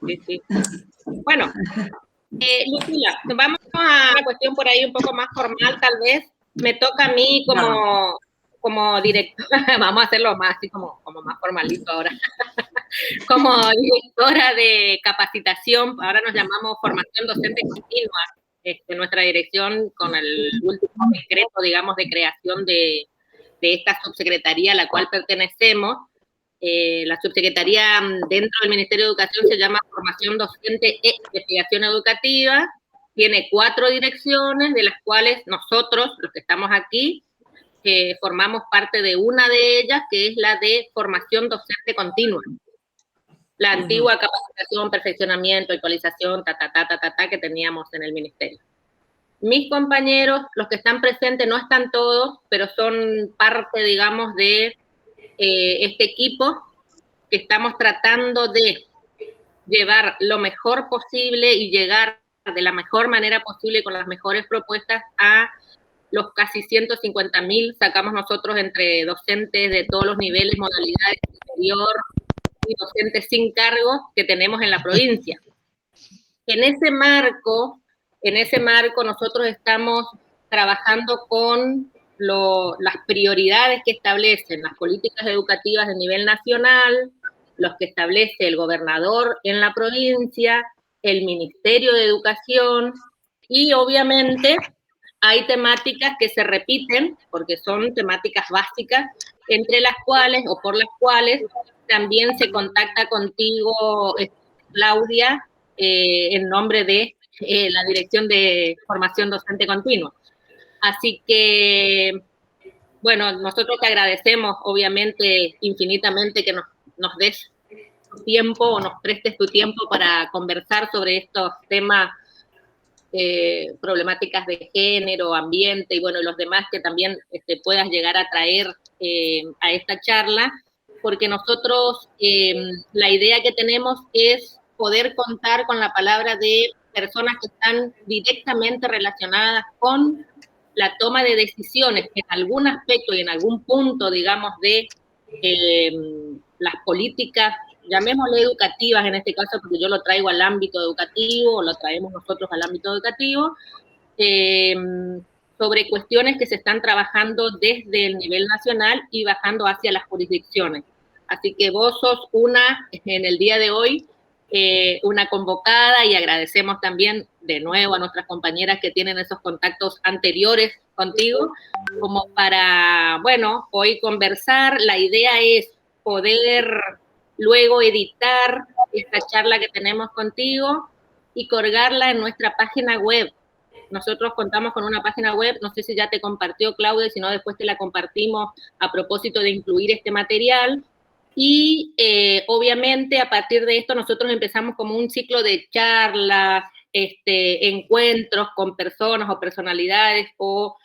sí, sí. Bueno, Lucila, vamos a una cuestión por ahí un poco más formal, tal vez. Me toca a mí como directora, vamos a hacerlo más así como más formalito ahora, como directora de capacitación, ahora nos llamamos formación docente continua, nuestra dirección con el último decreto, digamos, de creación de esta subsecretaría a la cual pertenecemos. La subsecretaría dentro del Ministerio de Educación se llama Formación Docente e Investigación Educativa, tiene 4 direcciones, de las cuales nosotros, los que estamos aquí, formamos parte de una de ellas, que es la de Formación Docente Continua. La antigua capacitación, perfeccionamiento, actualización, que teníamos en el Ministerio. Mis compañeros, los que están presentes, no están todos, pero son parte, digamos, de este equipo que estamos tratando de llevar lo mejor posible y llegar de la mejor manera posible con las mejores propuestas a los casi 150.000, sacamos nosotros entre docentes de todos los niveles, modalidades, superior y docentes sin cargo que tenemos en la provincia. En ese marco nosotros estamos trabajando con las prioridades que establecen las políticas educativas de nivel nacional, los que establece el gobernador en la provincia, el Ministerio de Educación, y obviamente hay temáticas que se repiten, porque son temáticas básicas, entre las cuales, o por las cuales, también se contacta contigo, Claudia, en nombre de la Dirección de Formación Docente Continua. Así que, bueno, nosotros te agradecemos, obviamente, infinitamente que nos des tu tiempo o nos prestes tu tiempo para conversar sobre estos temas, problemáticas de género, ambiente y bueno, los demás que también puedas llegar a traer a esta charla, porque nosotros la idea que tenemos es poder contar con la palabra de personas que están directamente relacionadas con la toma de decisiones en algún aspecto y en algún punto, digamos, de las políticas, llamémosle educativas en este caso, porque yo lo traigo al ámbito educativo, o lo traemos nosotros al ámbito educativo, sobre cuestiones que se están trabajando desde el nivel nacional y bajando hacia las jurisdicciones. Así que vos sos en el día de hoy, una convocada, y agradecemos también de nuevo a nuestras compañeras que tienen esos contactos anteriores contigo, como para, bueno, hoy conversar. La idea es poder luego editar esta charla que tenemos contigo y colgarla en nuestra página web. Nosotros contamos con una página web, no sé si ya te compartió Claudia, si no después te la compartimos a propósito de incluir este material. Y obviamente a partir de esto nosotros empezamos como un ciclo de charlas, encuentros con personas o personalidades o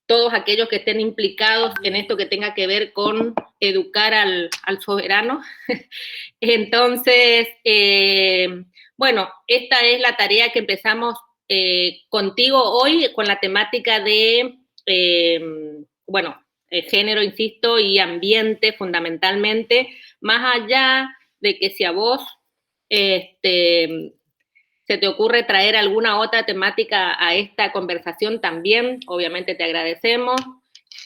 todos aquellos que estén implicados en esto que tenga que ver con educar al soberano. Entonces, bueno, esta es la tarea que empezamos contigo hoy, con la temática de, bueno, género, insisto, y ambiente fundamentalmente, más allá de que si a vos se te ocurre traer alguna otra temática a esta conversación también, obviamente te agradecemos.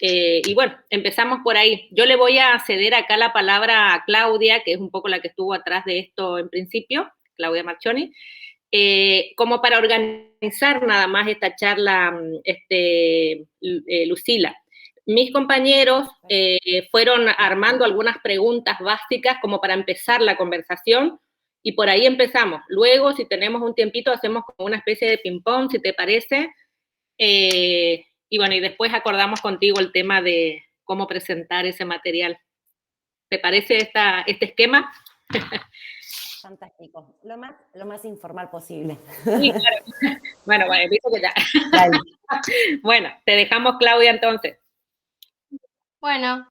Y bueno, empezamos por ahí. Yo le voy a ceder acá la palabra a Claudia, que es un poco la que estuvo atrás de esto en principio, Claudia Marchioni, como para organizar nada más esta charla, Lucila. Mis compañeros fueron armando algunas preguntas básicas como para empezar la conversación, y por ahí empezamos. Luego, si tenemos un tiempito, hacemos como una especie de ping-pong, si te parece. Y bueno, y después acordamos contigo el tema de cómo presentar ese material. ¿Te parece este esquema? Fantástico. Lo más informal posible. Sí, claro. Bueno, visto que ya. Dale. Bueno, te dejamos, Claudia, entonces. Bueno,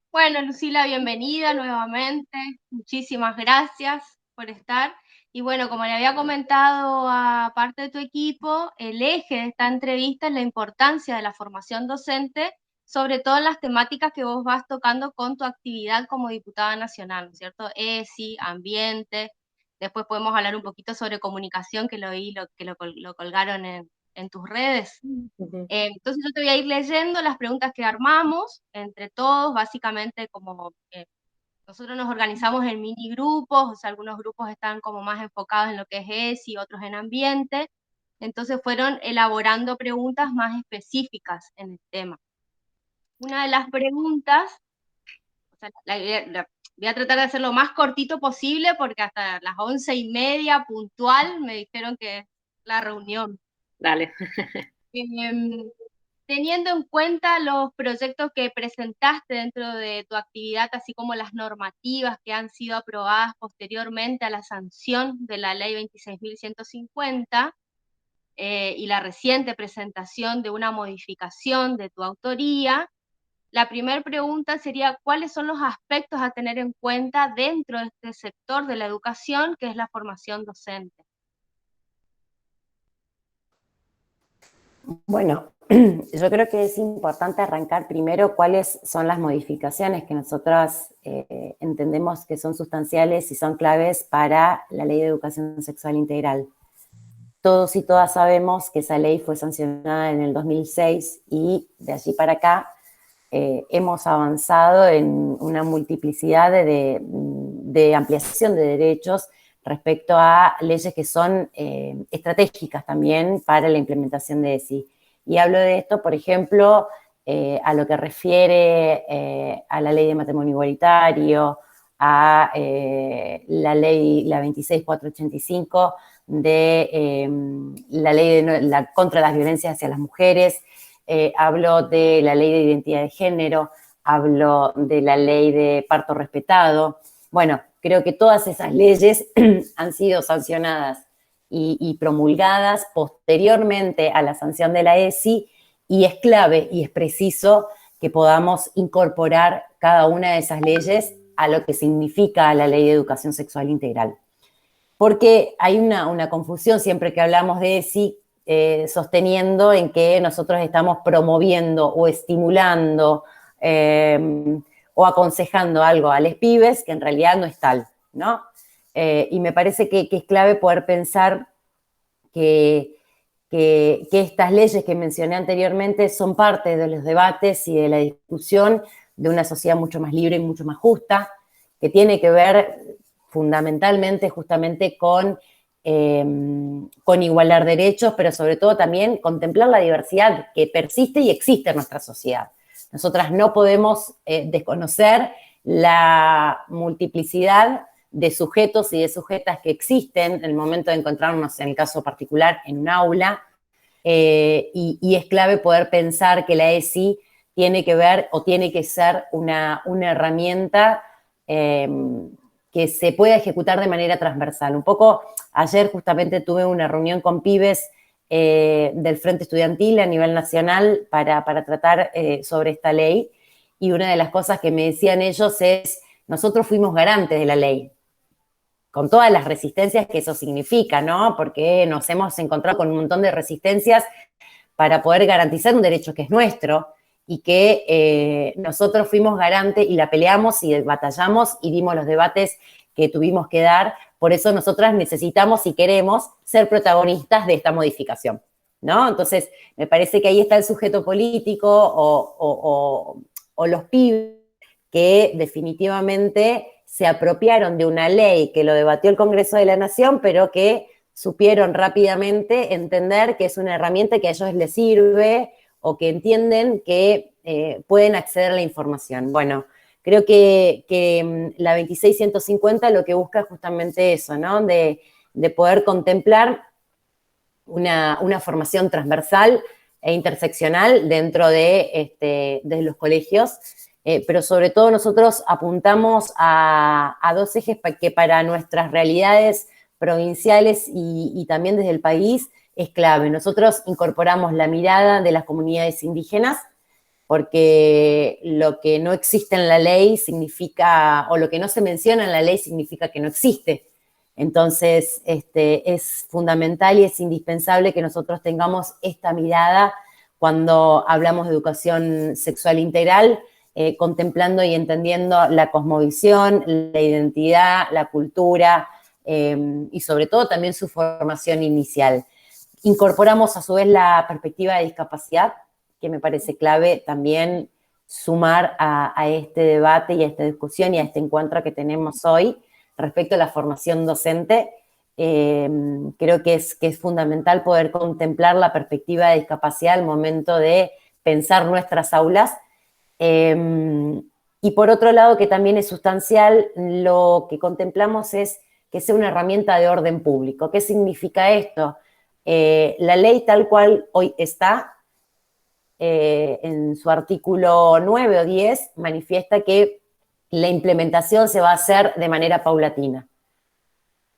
Lucila, bienvenida nuevamente. Muchísimas gracias por estar. Y bueno, como le había comentado a parte de tu equipo, el eje de esta entrevista es la importancia de la formación docente sobre todo en las temáticas que vos vas tocando con tu actividad como diputada nacional, ¿no es cierto? ESI, ambiente, después podemos hablar un poquito sobre comunicación, que lo vi, lo colgaron en tus redes. Ujú. Entonces yo te voy a ir leyendo las preguntas que armamos entre todos, básicamente como nosotros nos organizamos en mini grupos, o sea, algunos grupos están como más enfocados en lo que es ESI, otros en ambiente, entonces fueron elaborando preguntas más específicas en el tema. Una de las preguntas, o sea, voy a tratar de hacerlo lo más cortito posible porque hasta las 11:30 puntual me dijeron que es la reunión. Dale. Em, Teniendo en cuenta los proyectos que presentaste dentro de tu actividad, así como las normativas que han sido aprobadas posteriormente a la sanción de la Ley 26.150, y la reciente presentación de una modificación de tu autoría, la primera pregunta sería, ¿cuáles son los aspectos a tener en cuenta dentro de este sector de la educación, que es la formación docente? Bueno, yo creo que es importante arrancar primero cuáles son las modificaciones que nosotras entendemos que son sustanciales y son claves para la Ley de Educación Sexual Integral. Todos y todas sabemos que esa ley fue sancionada en el 2006 y de allí para acá hemos avanzado en una multiplicidad de ampliación de derechos respecto a leyes que son estratégicas también para la implementación de ESI. Y hablo de esto, por ejemplo, a lo que refiere a la ley de matrimonio igualitario, a la ley, la 26.485, de la ley contra las violencias hacia las mujeres, hablo de la ley de identidad de género, hablo de la ley de parto respetado. Bueno, creo que todas esas leyes han sido sancionadas y promulgadas posteriormente a la sanción de la ESI, y es clave y es preciso que podamos incorporar cada una de esas leyes a lo que significa la Ley de Educación Sexual Integral. Porque hay una confusión siempre que hablamos de ESI, sosteniendo en que nosotros estamos promoviendo o estimulando o aconsejando algo a los pibes que en realidad no es tal, ¿no? Y me parece que es clave poder pensar que estas leyes que mencioné anteriormente son parte de los debates y de la discusión de una sociedad mucho más libre y mucho más justa, que tiene que ver fundamentalmente justamente con igualar derechos, pero sobre todo también contemplar la diversidad que persiste y existe en nuestra sociedad. Nosotras no podemos desconocer la multiplicidad de sujetos y de sujetas que existen en el momento de encontrarnos, en el caso particular, en un aula, y es clave poder pensar que la ESI tiene que ver o tiene que ser una herramienta que se pueda ejecutar de manera transversal. Un poco, ayer justamente tuve una reunión con pibes del Frente Estudiantil a nivel nacional para tratar sobre esta ley, y una de las cosas que me decían ellos es, nosotros fuimos garantes de la ley, con todas las resistencias que eso significa, ¿no? Porque nos hemos encontrado con un montón de resistencias para poder garantizar un derecho que es nuestro, y que nosotros fuimos garantes y la peleamos y batallamos y dimos los debates que tuvimos que dar. Por eso nosotras necesitamos y queremos ser protagonistas de esta modificación, ¿no? Entonces, me parece que ahí está el sujeto político o los pibes que definitivamente se apropiaron de una ley que lo debatió el Congreso de la Nación, pero que supieron rápidamente entender que es una herramienta que a ellos les sirve, o que entienden que pueden acceder a la información. Bueno, creo que la 26.150 lo que busca es justamente eso, ¿no? De poder contemplar una formación transversal e interseccional dentro de los colegios, pero sobre todo nosotros apuntamos a dos ejes que para nuestras realidades provinciales y también desde el país es clave. Nosotros incorporamos la mirada de las comunidades indígenas, porque lo que no existe en la ley significa, o lo que no se menciona en la ley significa que no existe. Entonces, es fundamental y es indispensable que nosotros tengamos esta mirada cuando hablamos de educación sexual integral, contemplando y entendiendo la cosmovisión, la identidad, la cultura y sobre todo también su formación inicial. Incorporamos a su vez la perspectiva de discapacidad, que me parece clave también sumar a este debate y a esta discusión y a este encuentro que tenemos hoy respecto a la formación docente. Creo que es fundamental poder contemplar la perspectiva de discapacidad al momento de pensar nuestras aulas. Y por otro lado, que también es sustancial, lo que contemplamos es que sea una herramienta de orden público. ¿Qué significa esto? La ley tal cual hoy está, en su artículo 9 o 10, manifiesta que la implementación se va a hacer de manera paulatina.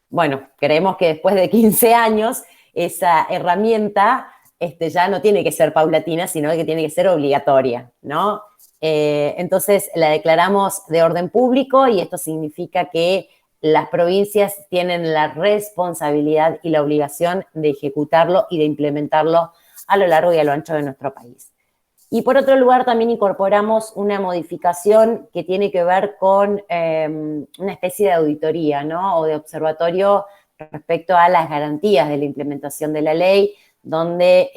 Bueno, creemos que después de 15 años, esa herramienta ya no tiene que ser paulatina, sino que tiene que ser obligatoria, ¿no? Entonces, la declaramos de orden público y esto significa que las provincias tienen la responsabilidad y la obligación de ejecutarlo y de implementarlo a lo largo y a lo ancho de nuestro país. Y por otro lugar, también incorporamos una modificación que tiene que ver con una especie de auditoría, ¿no? O de observatorio respecto a las garantías de la implementación de la ley, donde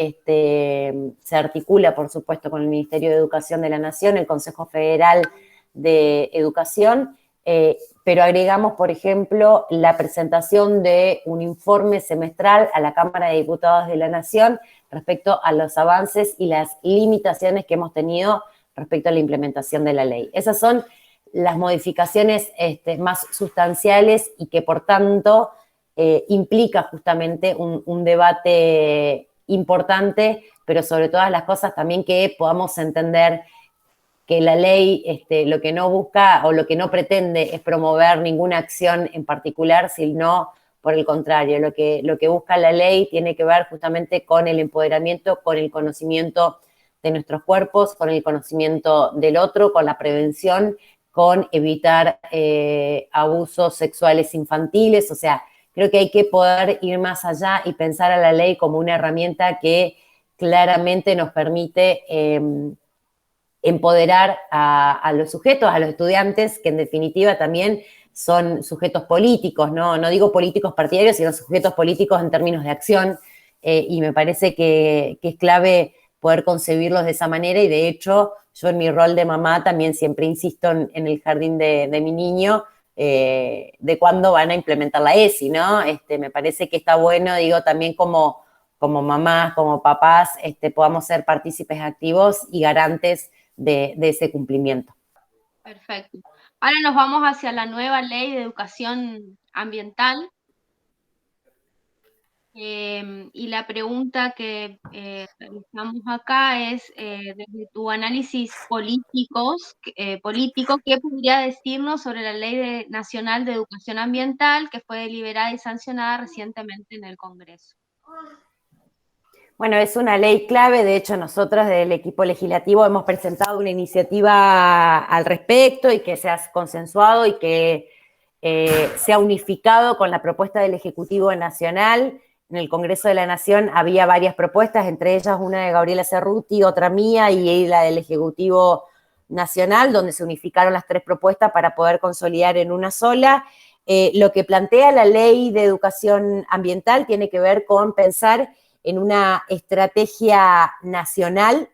se articula, por supuesto, con el Ministerio de Educación de la Nación, el Consejo Federal de Educación, pero agregamos, por ejemplo, la presentación de un informe semestral a la Cámara de Diputados de la Nación respecto a los avances y las limitaciones que hemos tenido respecto a la implementación de la ley. Esas son las modificaciones más sustanciales y que, por tanto, implica justamente un debate importante, pero sobre todas las cosas también que podamos entender que la ley lo que no busca o lo que no pretende es promover ninguna acción en particular, sino por el contrario, lo que busca la ley tiene que ver justamente con el empoderamiento, con el conocimiento de nuestros cuerpos, con el conocimiento del otro, con la prevención, con evitar abusos sexuales infantiles. O sea, creo que hay que poder ir más allá y pensar a la ley como una herramienta que claramente nos permite empoderar a los sujetos, a los estudiantes, que en definitiva también son sujetos políticos, ¿no? No digo políticos partidarios, sino sujetos políticos en términos de acción, y me parece que es clave poder concebirlos de esa manera, y de hecho yo en mi rol de mamá también siempre insisto en el jardín de mi niño, de cuándo van a implementar la ESI, ¿no? Me parece que está bueno, digo, también como mamás, como papás, podamos ser partícipes activos y garantes de ese cumplimiento. Perfecto. Ahora nos vamos hacia la nueva ley de educación ambiental. Y la pregunta que realizamos acá es, desde tu análisis político, ¿qué podría decirnos sobre la Ley Nacional de Educación Ambiental que fue deliberada y sancionada recientemente en el Congreso? Bueno, es una ley clave. De hecho, nosotros del equipo legislativo hemos presentado una iniciativa al respecto y que se ha consensuado y que se ha unificado con la propuesta del Ejecutivo Nacional. En el Congreso de la Nación había varias propuestas, entre ellas una de Gabriela Cerruti, otra mía y la del Ejecutivo Nacional, donde se unificaron las tres propuestas para poder consolidar en una sola. Lo que plantea la Ley de Educación Ambiental tiene que ver con pensar en una estrategia nacional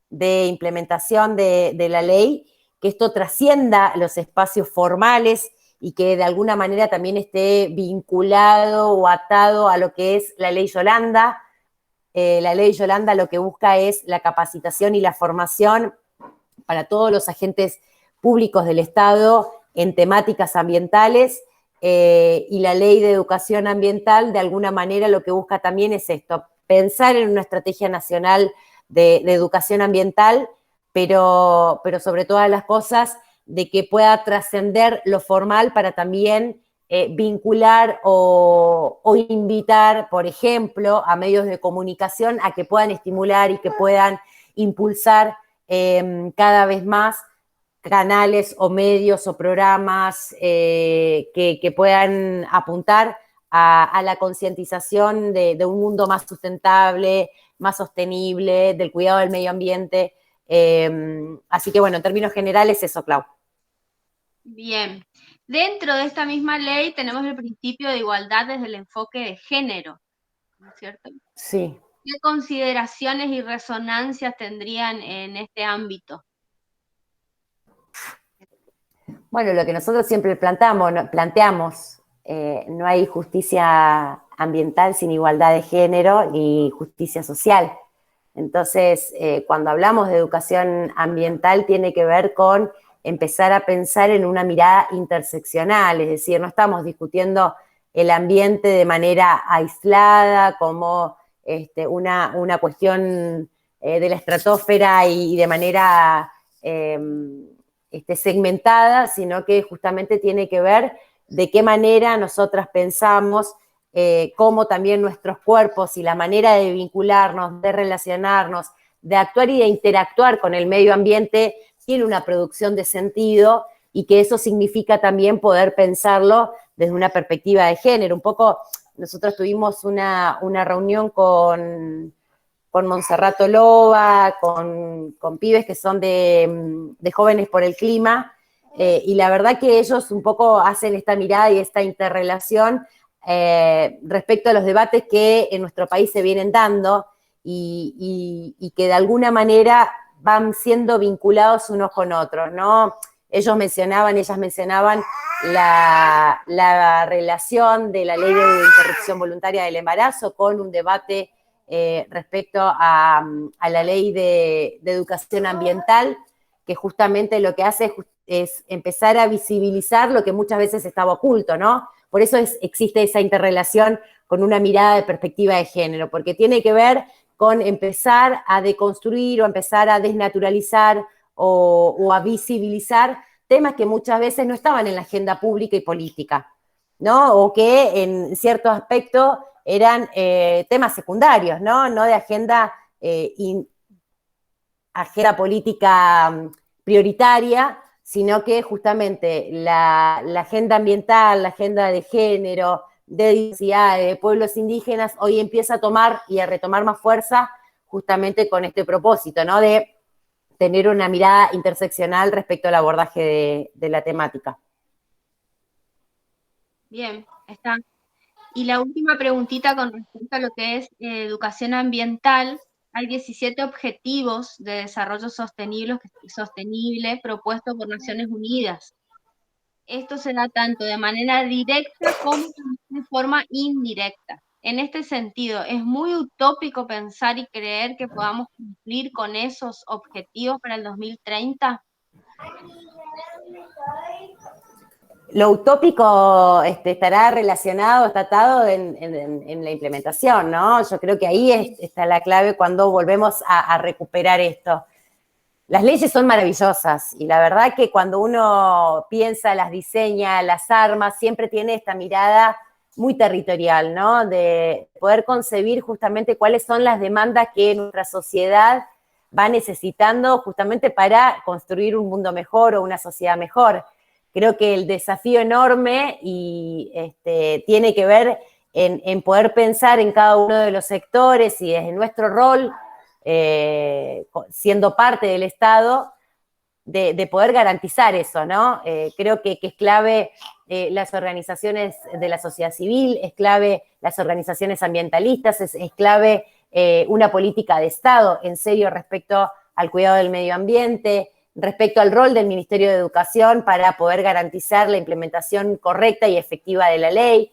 de implementación de la ley, que esto trascienda los espacios formales y que de alguna manera también esté vinculado o atado a lo que es la ley Yolanda. La ley Yolanda lo que busca es la capacitación y la formación para todos los agentes públicos del Estado en temáticas ambientales, y la ley de educación ambiental de alguna manera lo que busca también es esto, pensar en una estrategia nacional de educación ambiental, pero sobre todas las cosas, de que pueda trascender lo formal para también vincular o invitar, por ejemplo, a medios de comunicación a que puedan estimular y que puedan impulsar cada vez más canales o medios o programas que puedan apuntar a la concientización de un mundo más sustentable, más sostenible, del cuidado del medio ambiente. Así que bueno, en términos generales eso, Clau. Bien. Dentro de esta misma ley tenemos el principio de igualdad desde el enfoque de género, ¿no es cierto? Sí. ¿Qué consideraciones y resonancias tendrían en este ámbito? Bueno, lo que nosotros siempre planteamos, no hay justicia ambiental sin igualdad de género y justicia social. Entonces, cuando hablamos de educación ambiental tiene que ver con empezar a pensar en una mirada interseccional, es decir, no estamos discutiendo el ambiente de manera aislada como una cuestión de la estratosfera y de manera segmentada, sino que justamente tiene que ver de qué manera nosotras pensamos cómo también nuestros cuerpos y la manera de vincularnos, de relacionarnos, de actuar y de interactuar con el medio ambiente tiene una producción de sentido y que eso significa también poder pensarlo desde una perspectiva de género. Un poco, nosotros tuvimos una reunión con Monserrato Loba, con pibes que son de Jóvenes por el Clima, y la verdad que ellos un poco hacen esta mirada y esta interrelación respecto a los debates que en nuestro país se vienen dando y que de alguna manera van siendo vinculados unos con otros, ¿no? Ellas mencionaban la relación de la ley de interrupción voluntaria del embarazo con un debate respecto a la ley de educación ambiental, que justamente lo que hace es empezar a visibilizar lo que muchas veces estaba oculto, ¿no? Por eso existe esa interrelación con una mirada de perspectiva de género, porque tiene que ver con empezar a deconstruir o empezar a desnaturalizar o a visibilizar temas que muchas veces no estaban en la agenda pública y política, ¿no? O que en cierto aspecto eran temas secundarios, ¿no? No de agenda política prioritaria, sino que justamente la agenda ambiental, la agenda de género, de diversidad, de pueblos indígenas, hoy empieza a tomar y a retomar más fuerza justamente con este propósito, ¿no? De tener una mirada interseccional respecto al abordaje de la temática. Bien, está. Y la última preguntita con respecto a lo que es educación ambiental. Hay 17 objetivos de desarrollo sostenible propuestos por Naciones Unidas. Esto se da tanto de manera directa como de forma indirecta. En este sentido, ¿es muy utópico pensar y creer que podamos cumplir con esos objetivos para el 2030? Lo utópico estará relacionado, está atado en la implementación, ¿no? Yo creo que ahí está la clave cuando volvemos a recuperar esto. Las leyes son maravillosas y la verdad que cuando uno piensa, las diseña, las arma, siempre tiene esta mirada muy territorial, ¿no? De poder concebir justamente cuáles son las demandas que nuestra sociedad va necesitando justamente para construir un mundo mejor o una sociedad mejor. Creo que el desafío enorme y tiene que ver en poder pensar en cada uno de los sectores y desde nuestro rol, siendo parte del Estado, de poder garantizar eso, ¿no? Creo que es clave las organizaciones de la sociedad civil, es clave las organizaciones ambientalistas, es clave una política de Estado en serio respecto al cuidado del medio ambiente, respecto al rol del Ministerio de Educación para poder garantizar la implementación correcta y efectiva de la ley.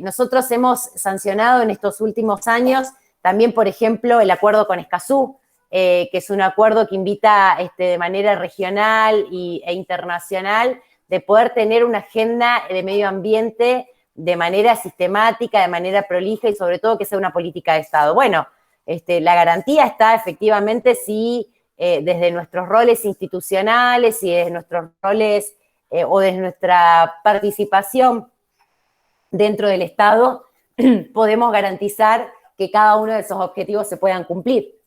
Nosotros hemos sancionado en estos últimos años también, por ejemplo, el acuerdo con Escazú, que es un acuerdo que invita de manera regional e internacional de poder tener una agenda de medio ambiente de manera sistemática, de manera prolija y sobre todo que sea una política de Estado. Bueno, la garantía está efectivamente si desde nuestros roles institucionales y desde nuestros roles o desde nuestra participación dentro del Estado podemos garantizar que cada uno de esos objetivos se puedan cumplir.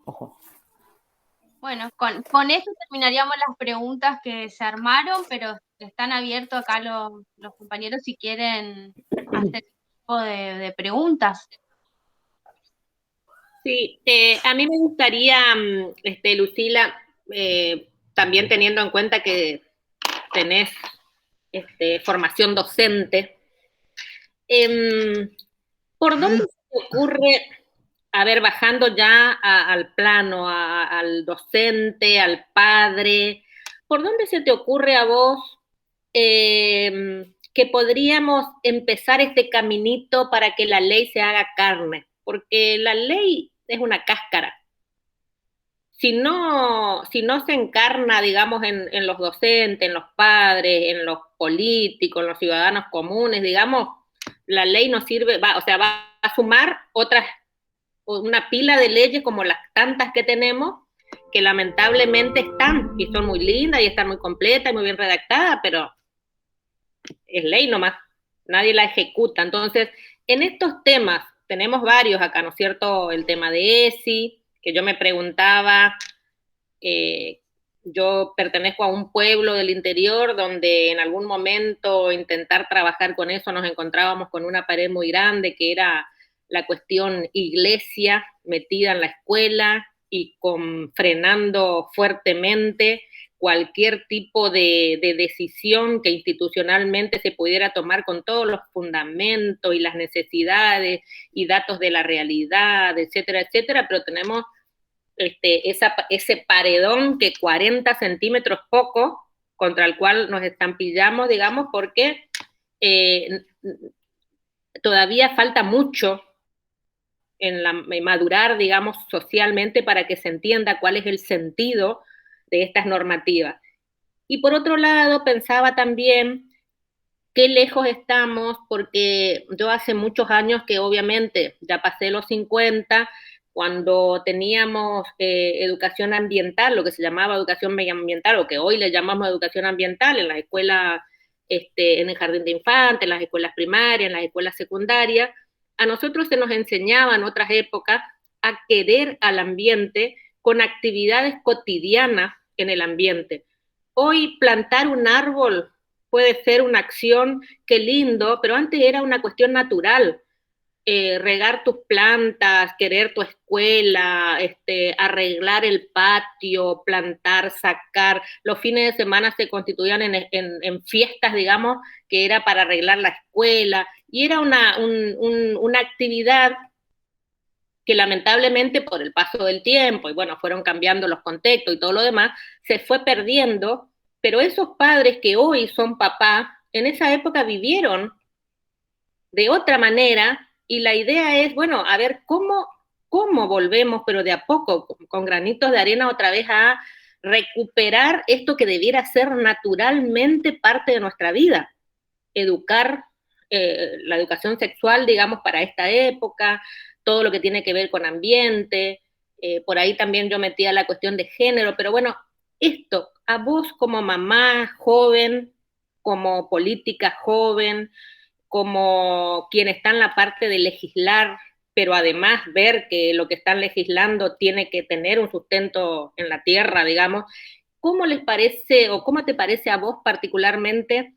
Ojo. Bueno, con esto terminaríamos las preguntas que se armaron, pero están abiertos acá los compañeros si quieren hacer tipo de preguntas. Sí, a mí me gustaría, Lucila, también teniendo en cuenta que tenés formación docente, ¿por dónde se te ocurre, a ver, bajando ya al plano, al docente, al padre, ¿por dónde se te ocurre a vos que podríamos empezar este caminito para que la ley se haga carne? Porque la ley es una cáscara. Si no se encarna, digamos, en los docentes, en los padres, en los políticos, en los ciudadanos comunes, digamos, la ley no sirve, o sea, va a sumar una pila de leyes como las tantas que tenemos, que lamentablemente están, y son muy lindas, y están muy completas, y muy bien redactadas, pero es ley nomás, nadie la ejecuta. Entonces, en estos temas, tenemos varios acá, ¿no es cierto? El tema de ESI, que yo me preguntaba, yo pertenezco a un pueblo del interior donde en algún momento intentar trabajar con eso nos encontrábamos con una pared muy grande que era la cuestión iglesia metida en la escuela y frenando fuertemente cualquier tipo de decisión que institucionalmente se pudiera tomar con todos los fundamentos y las necesidades y datos de la realidad, etcétera, etcétera, pero tenemos ese paredón que 40 centímetros poco, contra el cual nos estampillamos, digamos, porque todavía falta mucho en madurar, digamos, socialmente para que se entienda cuál es el sentido de estas normativas. Y por otro lado, pensaba también qué lejos estamos, porque yo hace muchos años que obviamente ya pasé los 50, cuando teníamos educación ambiental, lo que se llamaba educación medioambiental, o que hoy le llamamos educación ambiental, en las escuelas, en el jardín de infantes, en las escuelas primarias, en las escuelas secundarias, a nosotros se nos enseñaba en otras épocas a querer al ambiente con actividades cotidianas en el ambiente. Hoy plantar un árbol puede ser una acción, qué lindo, pero antes era una cuestión natural. Regar tus plantas, querer tu escuela, arreglar el patio, plantar, sacar. Los fines de semana se constituían en fiestas, digamos, que era para arreglar la escuela, y era una actividad que lamentablemente por el paso del tiempo, y bueno, fueron cambiando los contextos y todo lo demás, se fue perdiendo, pero esos padres que hoy son papás, en esa época vivieron de otra manera, y la idea es, bueno, a ver cómo volvemos, pero de a poco, con granitos de arena otra vez a recuperar esto que debiera ser naturalmente parte de nuestra vida. Educar, la educación sexual, digamos, para esta época, todo lo que tiene que ver con ambiente, por ahí también yo metía la cuestión de género, pero bueno, esto, a vos como mamá joven, como política joven, como quien está en la parte de legislar, pero además ver que lo que están legislando tiene que tener un sustento en la tierra, digamos, ¿cómo les parece o cómo te parece a vos particularmente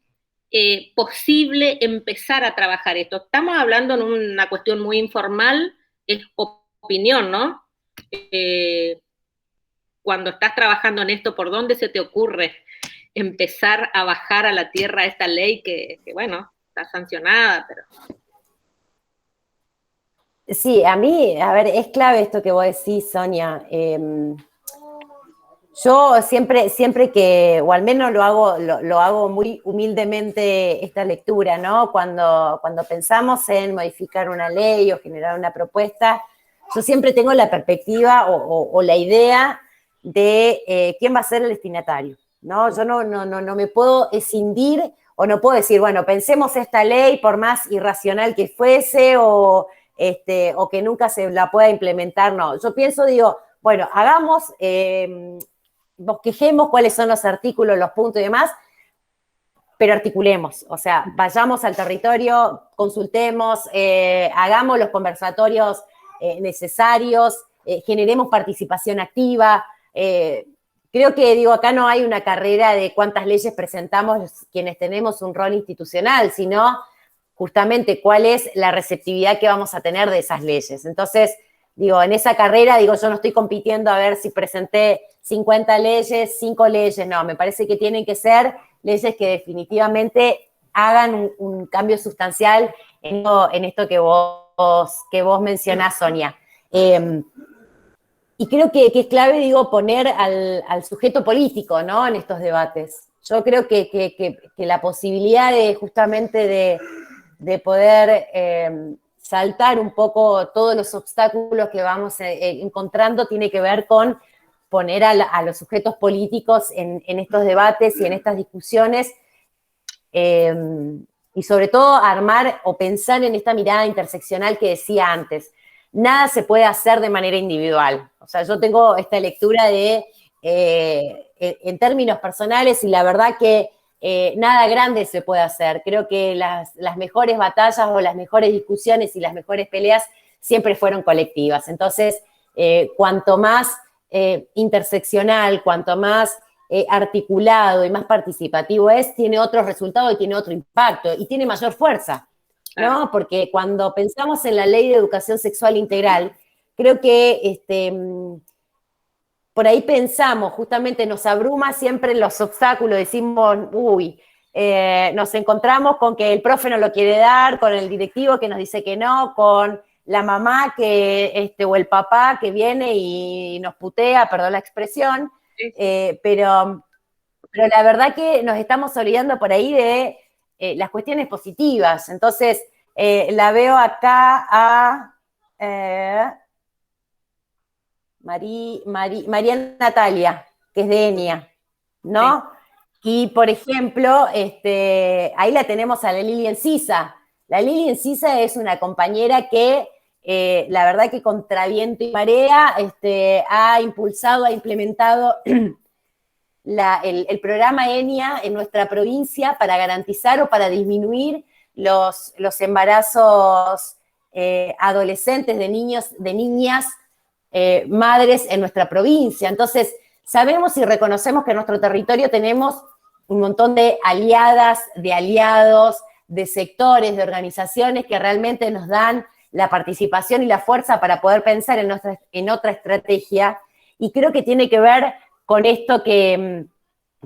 posible empezar a trabajar esto? Estamos hablando en una cuestión muy informal, es opinión, ¿no? Cuando estás trabajando en esto, ¿por dónde se te ocurre empezar a bajar a la tierra esta ley que bueno, está sancionada, pero... Sí, a mí, a ver, es clave esto que vos decís, Sonia. Yo siempre que, o al menos lo hago muy humildemente esta lectura, ¿no? Cuando pensamos en modificar una ley o generar una propuesta, yo siempre tengo la perspectiva o la idea de quién va a ser el destinatario, ¿no? Yo no me puedo escindir o no puedo decir, bueno, pensemos esta ley por más irracional que fuese o que nunca se la pueda implementar, no. Yo pienso, digo, bueno, hagamos, bosquejemos cuáles son los artículos, los puntos y demás, pero articulemos, o sea, vayamos al territorio, consultemos, hagamos los conversatorios necesarios, generemos participación activa. Creo que, digo, acá no hay una carrera de cuántas leyes presentamos quienes tenemos un rol institucional, sino justamente cuál es la receptividad que vamos a tener de esas leyes. Entonces, digo, en esa carrera, digo, yo no estoy compitiendo a ver si presenté 50 leyes, 5 leyes, no, me parece que tienen que ser leyes que definitivamente hagan un cambio sustancial en esto que vos mencionás, Sonia. Y creo que es clave, digo, poner al sujeto político, ¿no?, en estos debates. Yo creo que la posibilidad de justamente de poder saltar un poco todos los obstáculos que vamos encontrando tiene que ver con poner a los sujetos políticos en estos debates y en estas discusiones, y sobre todo armar o pensar en esta mirada interseccional que decía antes. Nada se puede hacer de manera individual. O sea, yo tengo esta lectura en términos personales, y la verdad que nada grande se puede hacer. Creo que las mejores batallas o las mejores discusiones y las mejores peleas siempre fueron colectivas. Entonces, cuanto más interseccional, cuanto más articulado y más participativo tiene otro resultado y tiene otro impacto y tiene mayor fuerza, ¿no? Porque cuando pensamos en la Ley de Educación Sexual Integral, creo que por ahí pensamos, justamente nos abruma siempre los obstáculos, decimos, uy, nos encontramos con que el profe no lo quiere dar, con el directivo que nos dice que no, con la mamá o el papá que viene y nos putea, perdón la expresión, pero la verdad que nos estamos olvidando por ahí de las cuestiones positivas. Entonces, la veo acá a María Natalia, que es de ENIA, ¿no? Sí. Y, por ejemplo, ahí la tenemos a la Lili Encisa. La Lili Encisa es una compañera que, la verdad que contra viento y marea, ha impulsado, ha implementado el programa ENIA en nuestra provincia para garantizar o para disminuir los embarazos adolescentes de niños, de niñas, madres en nuestra provincia. Entonces, sabemos y reconocemos que en nuestro territorio tenemos un montón de aliadas, de aliados, de sectores, de organizaciones que realmente nos dan la participación y la fuerza para poder pensar en otra estrategia, y creo que tiene que ver con esto que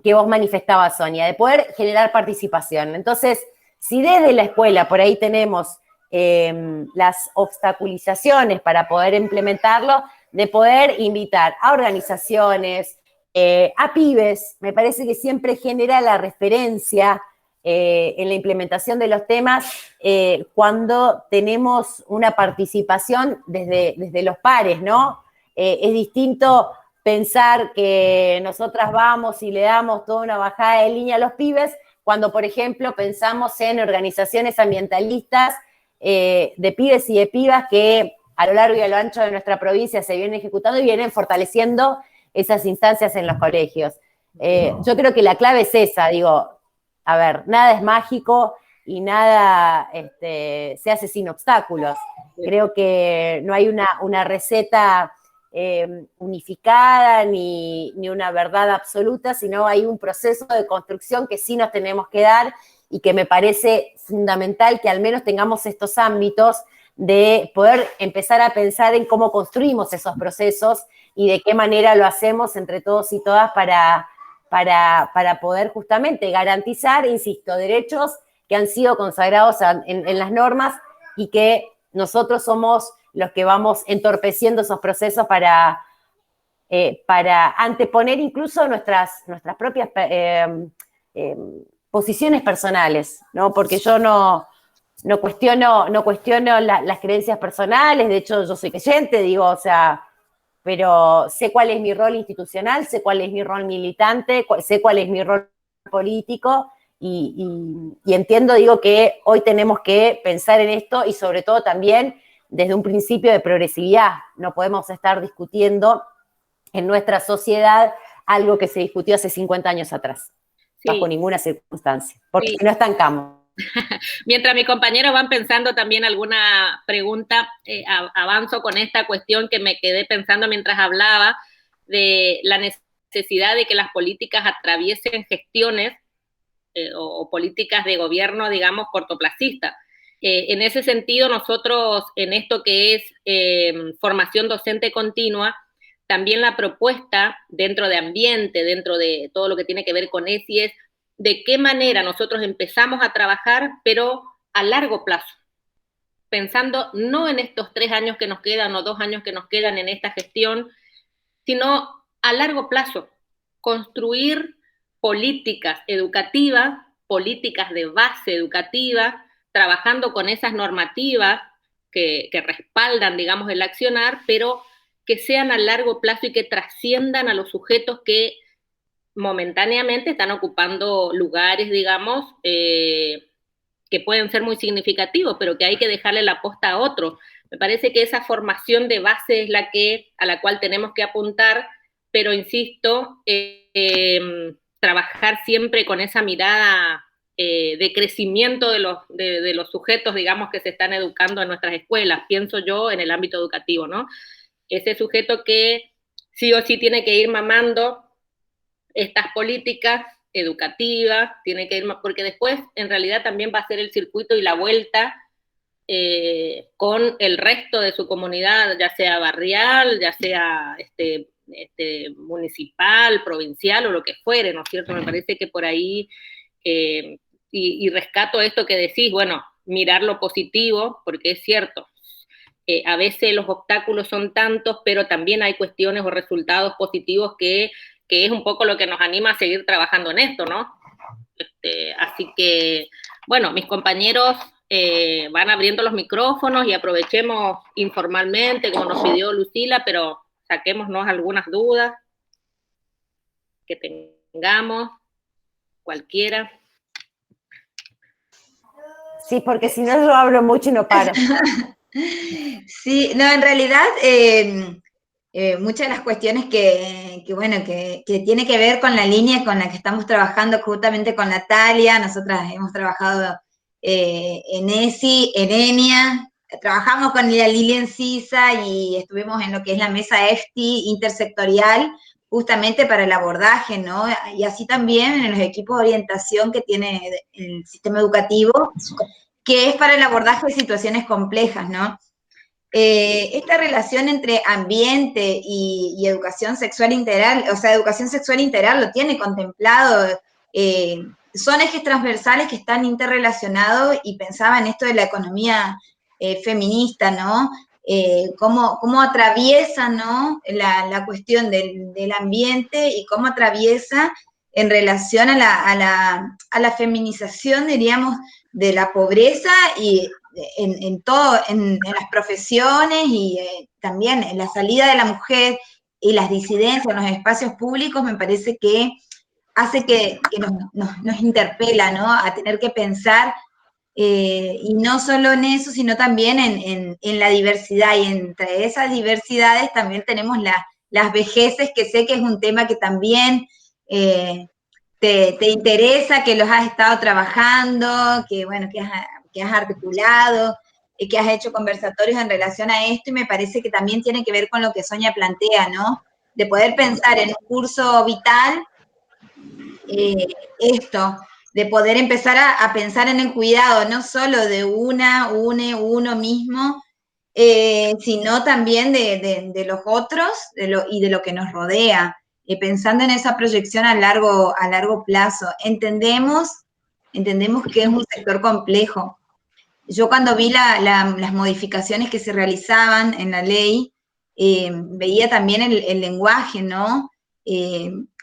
vos manifestabas, Sonia, de poder generar participación. Entonces, si desde la escuela por ahí tenemos las obstaculizaciones para poder implementarlo, de poder invitar a organizaciones, a pibes, me parece que siempre genera la referencia en la implementación de los temas cuando tenemos una participación desde los pares, ¿no? Es distinto pensar que nosotras vamos y le damos toda una bajada de línea a los pibes cuando, por ejemplo, pensamos en organizaciones ambientalistas de pibes y de pibas que a lo largo y a lo ancho de nuestra provincia se vienen ejecutando y vienen fortaleciendo esas instancias en los colegios. Yo creo que la clave es esa, digo, a ver, nada es mágico y nada se hace sin obstáculos. Creo que no hay una receta unificada ni una verdad absoluta, sino hay un proceso de construcción que sí nos tenemos que dar y que me parece fundamental que al menos tengamos estos ámbitos de poder empezar a pensar en cómo construimos esos procesos y de qué manera lo hacemos entre todos y todas para poder justamente garantizar, insisto, derechos que han sido consagrados en las normas y que nosotros somos los que vamos entorpeciendo esos procesos para anteponer incluso nuestras propias posiciones personales, ¿no? Porque yo no cuestiono las creencias personales, de hecho yo soy creyente, digo, o sea, pero sé cuál es mi rol institucional, sé cuál es mi rol militante, sé cuál es mi rol político y entiendo, digo, que hoy tenemos que pensar en esto y sobre todo también desde un principio de progresividad. No podemos estar discutiendo en nuestra sociedad algo que se discutió hace 50 años atrás, bajo ninguna circunstancia, porque si no estancamos. Mientras mis compañeros van pensando también alguna pregunta, avanzo con esta cuestión que me quedé pensando mientras hablaba de la necesidad de que las políticas atraviesen gestiones o políticas de gobierno, digamos, cortoplacistas. En ese sentido, nosotros en esto que es formación docente continua, también la propuesta dentro de ambiente, dentro de todo lo que tiene que ver con ESI, es de qué manera nosotros empezamos a trabajar, pero a largo plazo, pensando no en estos 3 años que nos quedan o 2 años que nos quedan en esta gestión, sino a largo plazo, construir políticas educativas, políticas de base educativa, trabajando con esas normativas que respaldan, digamos, el accionar, pero que sean a largo plazo y que trasciendan a los sujetos que momentáneamente están ocupando lugares, digamos, que pueden ser muy significativos, pero que hay que dejarle la posta a otros. Me parece que esa formación de base es a la cual tenemos que apuntar, pero insisto, trabajar siempre con esa mirada de crecimiento de los sujetos, digamos, que se están educando en nuestras escuelas, pienso yo en el ámbito educativo, ¿no? Ese sujeto que sí o sí tiene que ir mamando estas políticas educativas, tiene que ir, porque después en realidad también va a ser el circuito y la vuelta con el resto de su comunidad, ya sea barrial, ya sea municipal, provincial o lo que fuere, ¿no es cierto? Me parece que por ahí, y rescato esto que decís, bueno, mirar lo positivo, porque es cierto, a veces los obstáculos son tantos, pero también hay cuestiones o resultados positivos que es un poco lo que nos anima a seguir trabajando en esto, ¿no? Así que, bueno, mis compañeros van abriendo los micrófonos y aprovechemos informalmente, como nos pidió Lucila, pero saquémonos algunas dudas que tengamos, cualquiera. Sí, porque si no yo hablo mucho y no paro. Sí, no, en realidad muchas de las cuestiones que tiene que ver con la línea con la que estamos trabajando justamente con Natalia, nosotras hemos trabajado en ESI, en ENIA, trabajamos con la Lili Encisa y estuvimos en lo que es la mesa EFTI intersectorial, justamente para el abordaje, ¿no? Y así también en los equipos de orientación que tiene el sistema educativo, que es para el abordaje de situaciones complejas, ¿no? Esta relación entre ambiente y educación sexual integral, o sea, educación sexual integral lo tiene contemplado, son ejes transversales que están interrelacionados y pensaba en esto de la economía feminista, ¿no? Cómo atraviesa, ¿no? La cuestión del ambiente y cómo atraviesa en relación a la feminización, diríamos, de la pobreza y en las profesiones y también en la salida de la mujer y las disidencias en los espacios públicos, me parece que hace que nos interpela, ¿no? A tener que pensar, y no solo en eso, sino también en la diversidad, y entre esas diversidades también tenemos las vejeces, que sé que es un tema que también te interesa, que los has estado trabajando, que bueno, que has articulado, que has hecho conversatorios en relación a esto, y me parece que también tiene que ver con lo que Sonia plantea, ¿no? De poder pensar en un curso vital, esto, de poder empezar a pensar en el cuidado, no solo de uno mismo, sino también de los otros y de lo que nos rodea, pensando en esa proyección a largo plazo. Entendemos que es un sector complejo. Yo cuando vi las modificaciones que se realizaban en la ley, veía también el lenguaje, ¿no?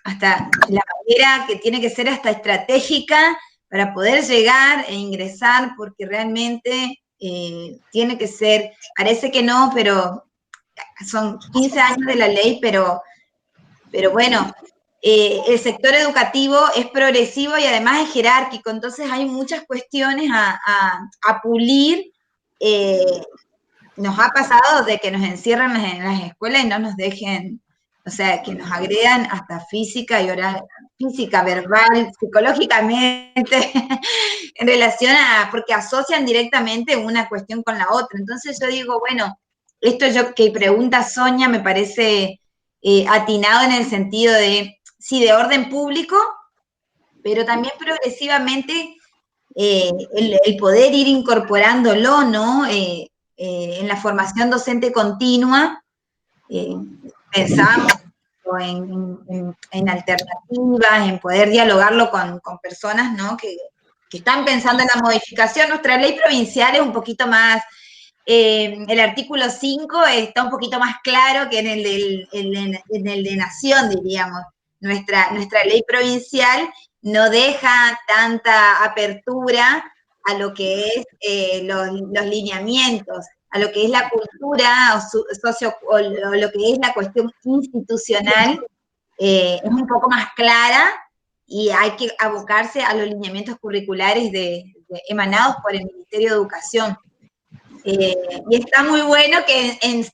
Hasta la manera que tiene que ser hasta estratégica para poder llegar e ingresar, porque realmente tiene que ser, parece que no, pero son 15 años de la ley, pero bueno, el sector educativo es progresivo y además es jerárquico, entonces hay muchas cuestiones a pulir. Nos ha pasado de que nos encierran en las escuelas y no nos dejen, o sea, que nos agredan hasta física y oral, física, verbal, psicológicamente, en relación porque asocian directamente una cuestión con la otra. Entonces yo digo, bueno, esto que pregunta Sonia me parece atinado en el sentido de, sí, de orden público, pero también progresivamente el poder ir incorporándolo, ¿no? En la formación docente continua, pensábamos en alternativas, en poder dialogarlo con personas, ¿no? Que están pensando en la modificación. Nuestra ley provincial es un poquito más, el artículo 5 está un poquito más claro que en el de nación, diríamos. Nuestra ley provincial no deja tanta apertura a lo que es los lineamientos, a lo que es la cultura o lo que es la cuestión institucional, es un poco más clara y hay que abocarse a los lineamientos curriculares emanados por el Ministerio de Educación. Y está muy bueno que en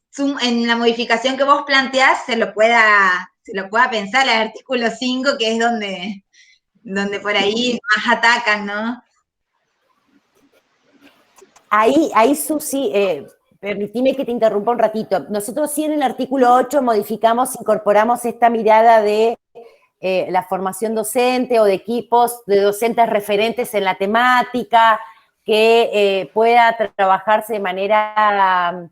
la modificación que vos planteás se lo pueda pensar el artículo 5, que es donde por ahí más atacan, ¿no? Ahí Susi, permitime que te interrumpa un ratito. Nosotros sí en el artículo 8 incorporamos esta mirada de la formación docente o de equipos de docentes referentes en la temática, que pueda trabajarse de manera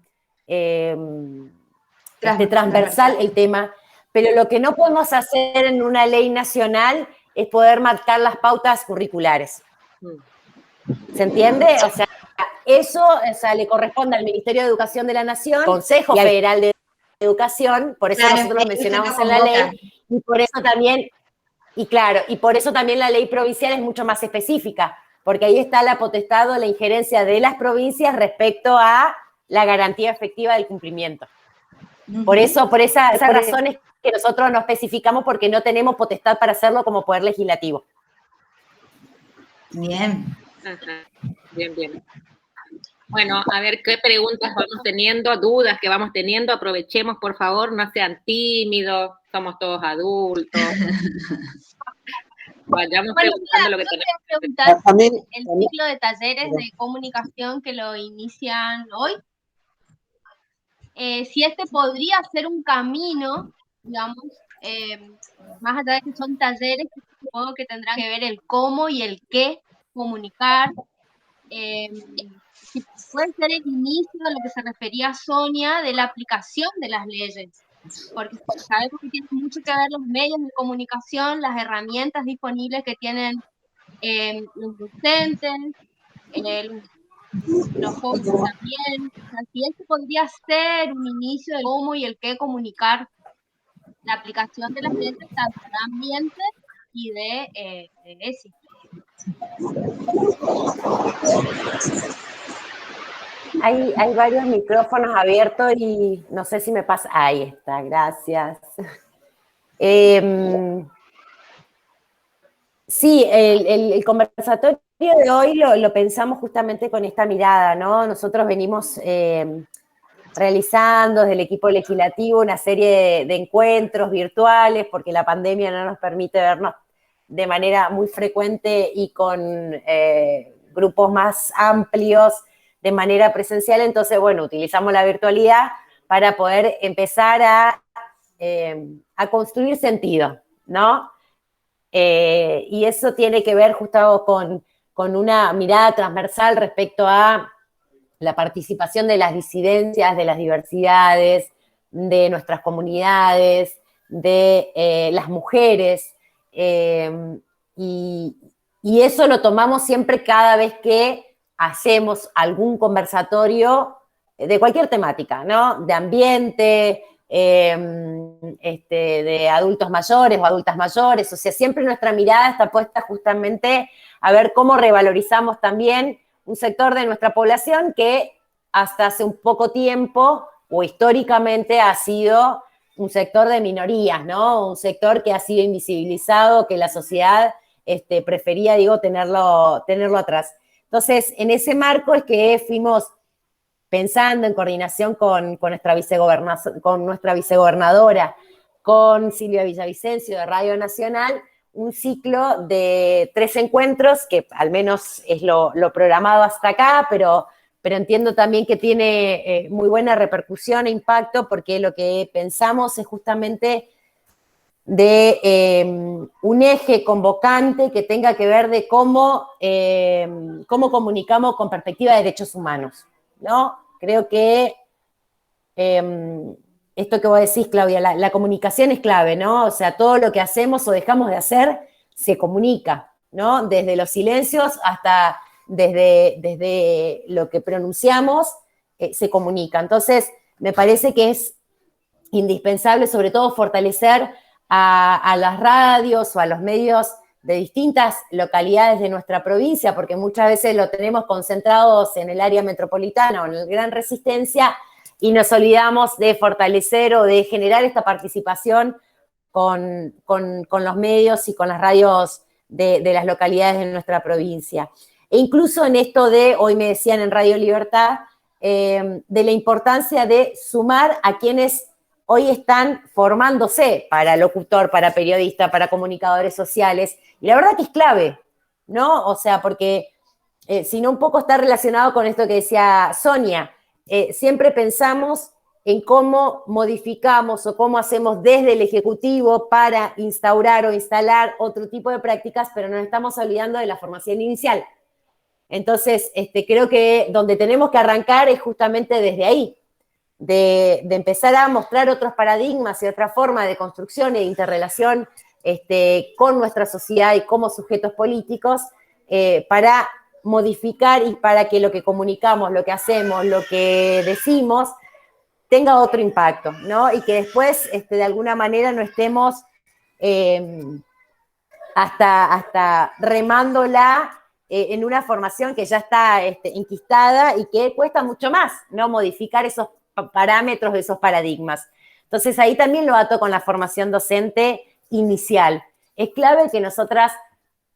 transversal el tema, pero lo que no podemos hacer en una ley nacional es poder marcar las pautas curriculares. ¿Se entiende? O sea, eso le corresponde al Ministerio de Educación de la Nación, Consejo Federal de Educación, por eso nosotros lo mencionamos en la ley, y por eso también, y por eso también la ley provincial es mucho más específica, porque ahí está la potestad o la injerencia de las provincias respecto a la garantía efectiva del cumplimiento. Por eso, por esas razones que nosotros no especificamos, porque no tenemos potestad para hacerlo como poder legislativo. Bien. Bien. Bueno, a ver qué preguntas vamos teniendo, dudas que vamos teniendo. Aprovechemos, por favor, no sean tímidos, somos todos adultos. Vayamos preguntando lo que tenemos. Preguntar el ciclo de talleres de comunicación que lo inician hoy. Si este podría ser un camino, digamos, más allá de que son talleres, supongo que tendrán que ver el cómo y el qué comunicar. Si puede ser el inicio de lo que se refería Sonia, de la aplicación de las leyes, porque sabemos que tienen mucho que ver los medios de comunicación, las herramientas disponibles que tienen los docentes, los jóvenes también. O sea, si este podría ser un inicio de cómo y el qué comunicar la aplicación de las leyes tanto de ambiente y de ESI. Hay varios micrófonos abiertos y no sé si me pasa. Ahí está, gracias. Sí, el conversatorio de hoy lo pensamos justamente con esta mirada, ¿no? Nosotros venimos realizando desde el equipo legislativo una serie de encuentros virtuales porque la pandemia no nos permite vernos de manera muy frecuente y con grupos más amplios de manera presencial. Entonces, bueno, utilizamos la virtualidad para poder empezar a construir sentido, ¿no? Y eso tiene que ver justo con una mirada transversal respecto a la participación de las disidencias, de las diversidades, de nuestras comunidades, de las mujeres, y eso lo tomamos siempre cada vez que hacemos algún conversatorio de cualquier temática, ¿no? De ambiente, de adultos mayores o adultas mayores, o sea, siempre nuestra mirada está puesta justamente a ver cómo revalorizamos también un sector de nuestra población que hasta hace un poco tiempo o históricamente ha sido un sector de minorías, ¿no? Un sector que ha sido invisibilizado, que la sociedad prefería, digo, tenerlo atrás. Entonces, en ese marco es que fuimos pensando en coordinación con nuestra vicegobernadora, con Silvia Villavicencio de Radio Nacional, un ciclo de 3 encuentros, que al menos es lo programado hasta acá, pero entiendo también que tiene muy buena repercusión e impacto, porque lo que pensamos es justamente de un eje convocante que tenga que ver de cómo comunicamos con perspectiva de derechos humanos, ¿no? Creo que esto que vos decís, Claudia, la comunicación es clave, ¿no? O sea, todo lo que hacemos o dejamos de hacer se comunica, ¿no? Desde los silencios hasta desde lo que pronunciamos, se comunica. Entonces, me parece que es indispensable, sobre todo, fortalecer a las radios o a los medios de distintas localidades de nuestra provincia, porque muchas veces lo tenemos concentrados en el área metropolitana o en el Gran Resistencia, y nos olvidamos de fortalecer o de generar esta participación con los medios y con las radios de las localidades de nuestra provincia. E incluso en esto de, hoy me decían en Radio Libertad, de la importancia de sumar a quienes hoy están formándose para locutor, para periodista, para comunicadores sociales, y la verdad que es clave, ¿no? O sea, porque si no un poco está relacionado con esto que decía Sonia, siempre pensamos en cómo modificamos o cómo hacemos desde el Ejecutivo para instaurar o instalar otro tipo de prácticas, pero nos estamos olvidando de la formación inicial. Entonces, creo que donde tenemos que arrancar es justamente desde ahí, de empezar a mostrar otros paradigmas y otra forma de construcción e interrelación con nuestra sociedad y como sujetos políticos para modificar y para que lo que comunicamos, lo que hacemos, lo que decimos, tenga otro impacto, ¿no? Y que después, de alguna manera, no estemos hasta remándola en una formación que ya está enquistada y que cuesta mucho más, ¿no? Modificar esos parámetros, esos paradigmas. Entonces, ahí también lo ato con la formación docente inicial. Es clave que nosotras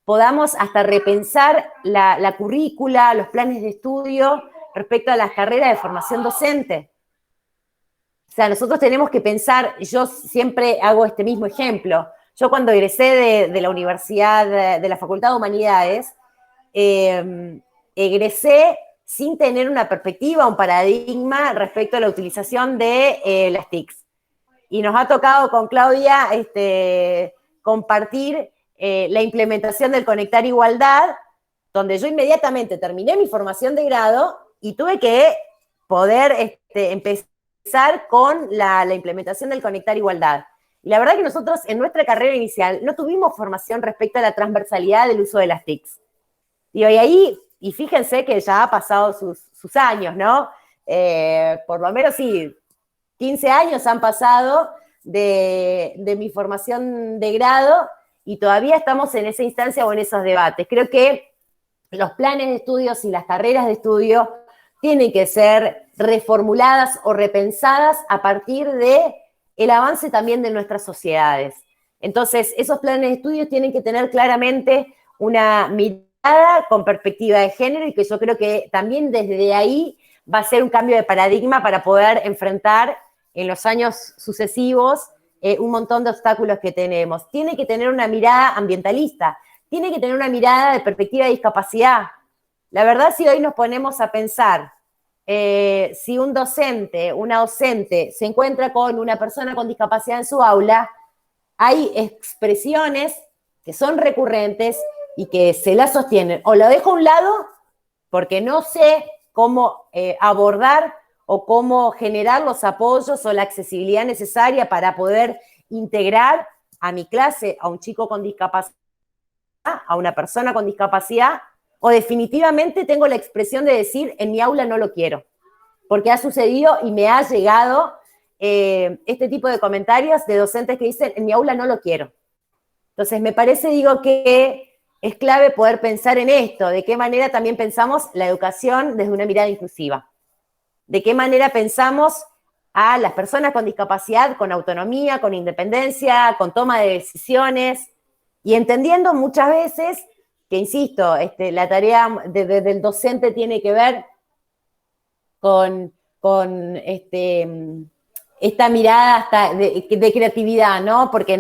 podamos hasta repensar la currícula, los planes de estudio respecto a las carreras de formación docente. O sea, nosotros tenemos que pensar, yo siempre hago este mismo ejemplo. Yo cuando egresé de la universidad, de la Facultad de Humanidades, egresé sin tener una perspectiva, un paradigma respecto a la utilización de las TICs. Y nos ha tocado con Claudia compartir la implementación del Conectar Igualdad, donde yo inmediatamente terminé mi formación de grado y tuve que poder empezar con la implementación del Conectar Igualdad. Y la verdad que nosotros en nuestra carrera inicial no tuvimos formación respecto a la transversalidad del uso de las TICs. Y fíjense que ya ha pasado sus años, ¿no? Por lo menos sí, 15 años han pasado de mi formación de grado y todavía estamos en esa instancia o en esos debates. Creo que los planes de estudios y las carreras de estudio tienen que ser reformuladas o repensadas a partir del avance también de nuestras sociedades. Entonces, esos planes de estudios tienen que tener claramente una mirada con perspectiva de género y que yo creo que también desde ahí va a ser un cambio de paradigma para poder enfrentar en los años sucesivos un montón de obstáculos que tenemos. Tiene que tener una mirada ambientalista, tiene que tener una mirada de perspectiva de discapacidad. La verdad, si hoy nos ponemos a pensar si un docente, una docente se encuentra con una persona con discapacidad en su aula, hay expresiones que son recurrentes y que se la sostienen. O lo dejo a un lado porque no sé cómo abordar o cómo generar los apoyos o la accesibilidad necesaria para poder integrar a mi clase a un chico con discapacidad, a una persona con discapacidad, o definitivamente tengo la expresión de decir, en mi aula no lo quiero, porque ha sucedido y me ha llegado este tipo de comentarios de docentes que dicen, en mi aula no lo quiero. Entonces, me parece, digo, que es clave poder pensar en esto, de qué manera también pensamos la educación desde una mirada inclusiva, de qué manera pensamos a las personas con discapacidad, con autonomía, con independencia, con toma de decisiones, y entendiendo muchas veces que, insisto, la tarea del docente tiene que ver con esta mirada hasta de creatividad, ¿no? Porque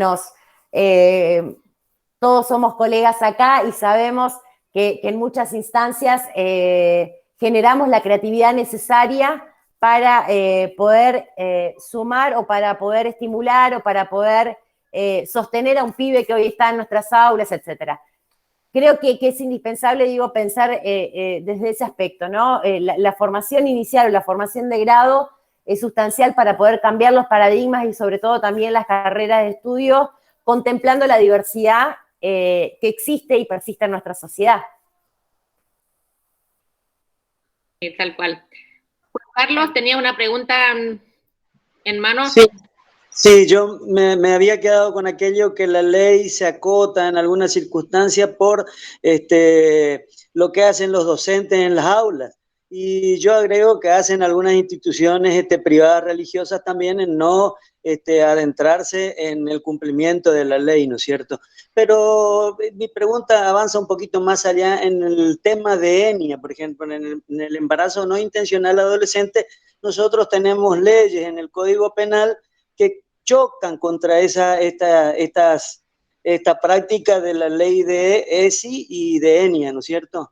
todos somos colegas acá y sabemos que en muchas instancias generamos la creatividad necesaria para poder sumar o para poder estimular o para poder sostener a un pibe que hoy está en nuestras aulas, etcétera. Creo que es indispensable, digo, pensar desde ese aspecto, ¿no? La formación inicial o la formación de grado es sustancial para poder cambiar los paradigmas y sobre todo también las carreras de estudio, contemplando la diversidad que existe y persiste en nuestra sociedad. Tal cual. Carlos, tenía una pregunta en mano. Sí. Sí, yo me había quedado con aquello que la ley se acota en algunas circunstancias por lo que hacen los docentes en las aulas. Y yo agrego que hacen algunas instituciones privadas religiosas también en no adentrarse en el cumplimiento de la ley, ¿no es cierto? Pero mi pregunta avanza un poquito más allá en el tema de ENIA, por ejemplo, en el embarazo no intencional adolescente. Nosotros tenemos leyes en el Código Penal que chocan contra esta práctica de la ley de ESI y de ENIA, ¿no es cierto?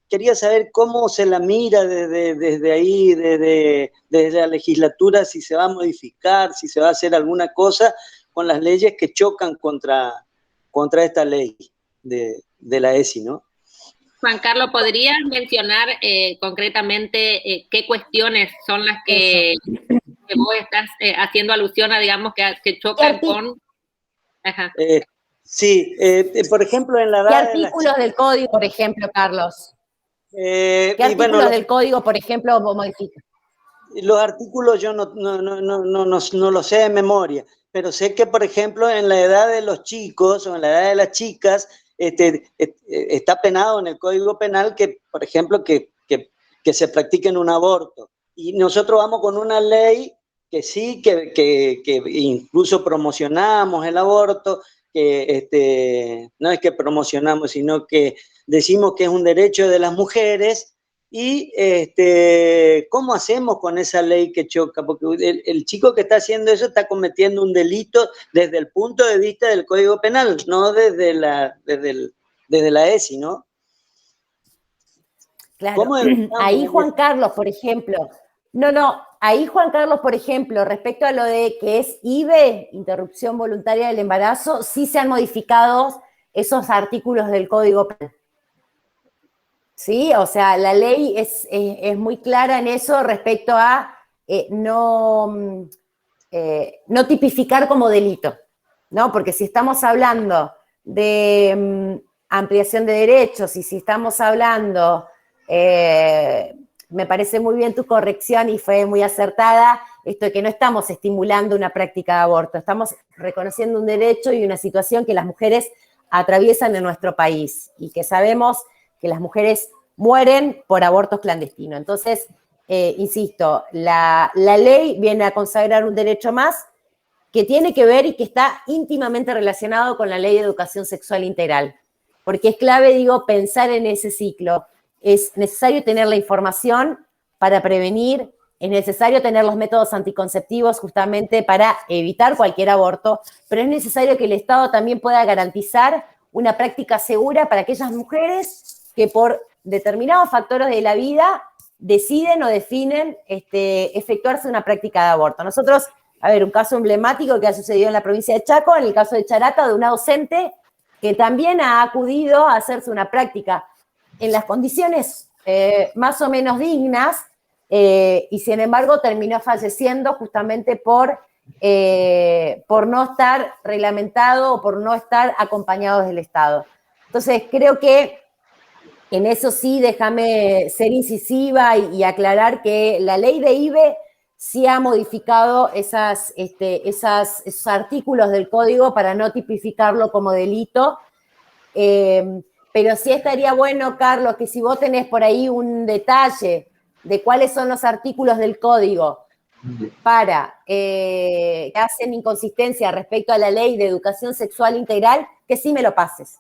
Quería saber cómo se la mira desde ahí, desde la legislatura, si se va a modificar, si se va a hacer alguna cosa con las leyes que chocan contra esta ley de la ESI, ¿no? Juan Carlos, ¿podrías mencionar concretamente qué cuestiones son las que vos estás haciendo alusión a, digamos, que chocan con... Ajá. Sí, por ejemplo, en la edad... ¿Qué artículos del código, por ejemplo, Carlos? ¿Qué artículos del código, por ejemplo, modifican? Los artículos yo no los sé de memoria, pero sé que, por ejemplo, en la edad de los chicos o en la edad de las chicas, está penado en el Código Penal que, por ejemplo, que se practiquen un aborto. Y nosotros vamos con una ley que sí, que incluso promocionamos el aborto, que no es que promocionamos, sino que decimos que es un derecho de las mujeres. Y ¿cómo hacemos con esa ley que choca? Porque el chico que está haciendo eso está cometiendo un delito desde el punto de vista del Código Penal, no desde la ESI, ¿no? Claro, ahí Juan Carlos, por ejemplo, ahí Juan Carlos, por ejemplo, respecto a lo de que es IVE, interrupción voluntaria del embarazo, sí se han modificado esos artículos del Código Penal. Sí, o sea, la ley es muy clara en eso respecto a no tipificar como delito, ¿no? Porque si estamos hablando de ampliación de derechos y si estamos hablando, me parece muy bien tu corrección y fue muy acertada, esto de que no estamos estimulando una práctica de aborto, estamos reconociendo un derecho y una situación que las mujeres atraviesan en nuestro país y que sabemos que las mujeres mueren por abortos clandestinos. Entonces, insisto, la ley viene a consagrar un derecho más que tiene que ver y que está íntimamente relacionado con la Ley de Educación Sexual Integral. Porque es clave, digo, pensar en ese ciclo. Es necesario tener la información para prevenir, es necesario tener los métodos anticonceptivos justamente para evitar cualquier aborto, pero es necesario que el Estado también pueda garantizar una práctica segura para aquellas mujeres que por determinados factores de la vida deciden o definen efectuarse una práctica de aborto. Nosotros, a ver, un caso emblemático que ha sucedido en la provincia de Chaco, en el caso de Charata, de una docente que también ha acudido a hacerse una práctica en las condiciones más o menos dignas y sin embargo terminó falleciendo justamente por no estar reglamentado o por no estar acompañado del Estado. Entonces, creo que en eso sí, déjame ser incisiva y aclarar que la ley de IVE sí ha modificado esos artículos del código para no tipificarlo como delito. Pero sí estaría bueno, Carlos, que si vos tenés por ahí un detalle de cuáles son los artículos del código que hacen inconsistencia respecto a la ley de educación sexual integral, que sí me lo pases.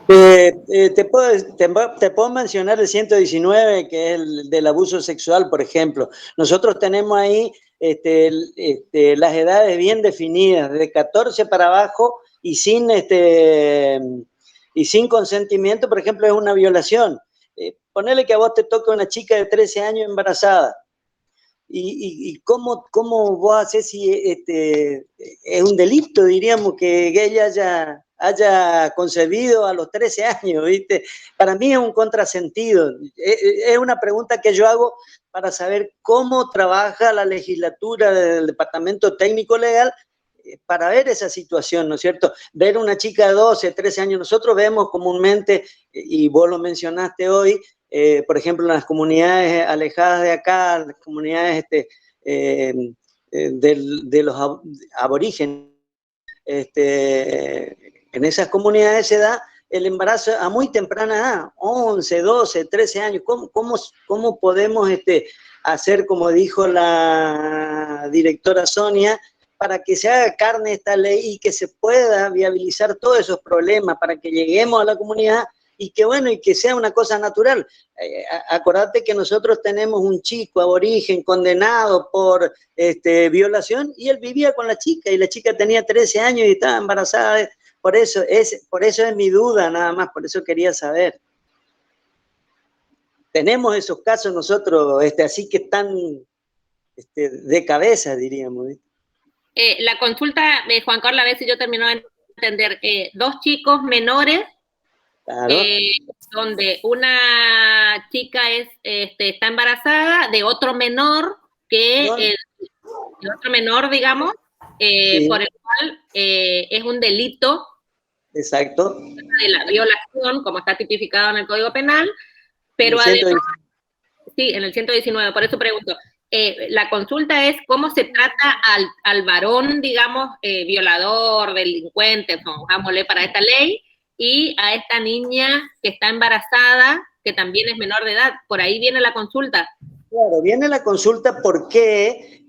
Te puedo mencionar el 119, que es el del abuso sexual, por ejemplo. Nosotros tenemos ahí las edades bien definidas, de 14 para abajo y sin consentimiento, por ejemplo, es una violación. Ponele que a vos te toque una chica de 13 años embarazada. y cómo vos haces si es un delito, diríamos, que ella haya concebido a los 13 años, ¿viste? Para mí es un contrasentido. Es una pregunta que yo hago para saber cómo trabaja la legislatura del Departamento Técnico Legal para ver esa situación, ¿no es cierto? Ver una chica de 12, 13 años, nosotros vemos comúnmente, y vos lo mencionaste hoy, por ejemplo, en las comunidades alejadas de acá, las comunidades de los aborígenes, en esas comunidades se da el embarazo a muy temprana edad, 11, 12, 13 años. ¿Cómo podemos hacer, como dijo la directora Sonia, para que se haga carne esta ley y que se pueda viabilizar todos esos problemas, para que lleguemos a la comunidad y que, bueno, y que sea una cosa natural? Acordate que nosotros tenemos un chico aborigen condenado por violación, y él vivía con la chica, y la chica tenía 13 años y estaba embarazada. Por eso es mi duda, nada más, por eso quería saber. Tenemos esos casos nosotros, así que están de cabeza, diríamos. La consulta, Juan Carlos, a ver si yo termino de entender. 2 chicos menores, claro, donde una chica está embarazada de otro menor, de otro menor, digamos, sí, por el cual es un delito. Exacto. De la violación, como está tipificado en el Código Penal, pero además, sí, en el 119, por eso pregunto, la consulta es cómo se trata al varón, digamos, violador, delincuente, pongámosle para esta ley, y a esta niña que está embarazada, que también es menor de edad. Por ahí viene la consulta. Claro, viene la consulta porque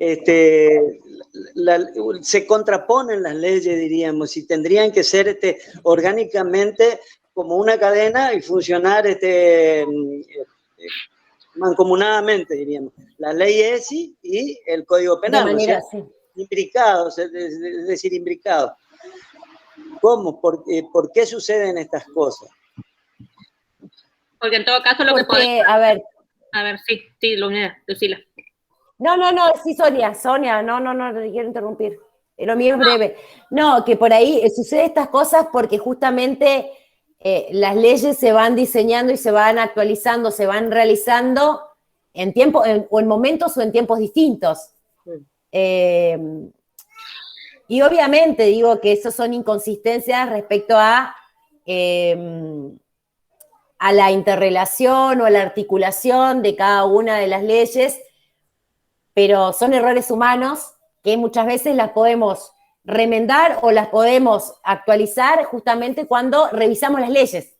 se contraponen las leyes, diríamos, y tendrían que ser orgánicamente como una cadena y funcionar mancomunadamente, diríamos. La ley ESI y el Código Penal. De manera, o sea, imbricados, es decir, imbricados. ¿Cómo? ¿Por qué suceden estas cosas? Porque en todo caso lo que podemos... A ver, sí, Lucila. No, sí, Sonia, no te quiero interrumpir. Lo mío es breve. No, que por ahí suceden estas cosas porque justamente las leyes se van diseñando y se van actualizando, se van realizando en tiempo, o en momentos o en tiempos distintos. Y obviamente digo que eso son inconsistencias respecto a la interrelación o a la articulación de cada una de las leyes, pero son errores humanos que muchas veces las podemos remendar o las podemos actualizar justamente cuando revisamos las leyes.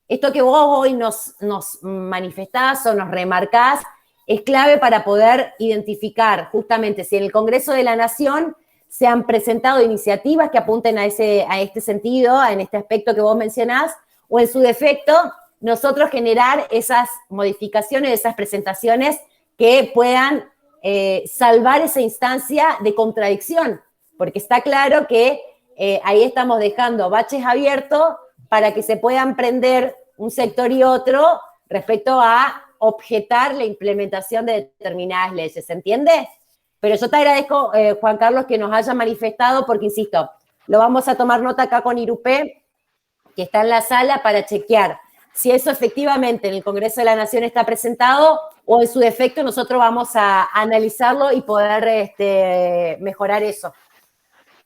Esto que vos hoy nos manifestás o nos remarcás es clave para poder identificar justamente si en el Congreso de la Nación se han presentado iniciativas que apunten a este sentido, en este aspecto que vos mencionás, o en su defecto, nosotros generar esas modificaciones, esas presentaciones que puedan salvar esa instancia de contradicción, porque está claro que ahí estamos dejando baches abiertos para que se puedan prender un sector y otro respecto a objetar la implementación de determinadas leyes, ¿se entiende? Pero yo te agradezco, Juan Carlos, que nos haya manifestado, porque, insisto, lo vamos a tomar nota acá con Irupé, que está en la sala, para chequear si eso efectivamente en el Congreso de la Nación está presentado o en su defecto nosotros vamos a analizarlo y poder mejorar eso.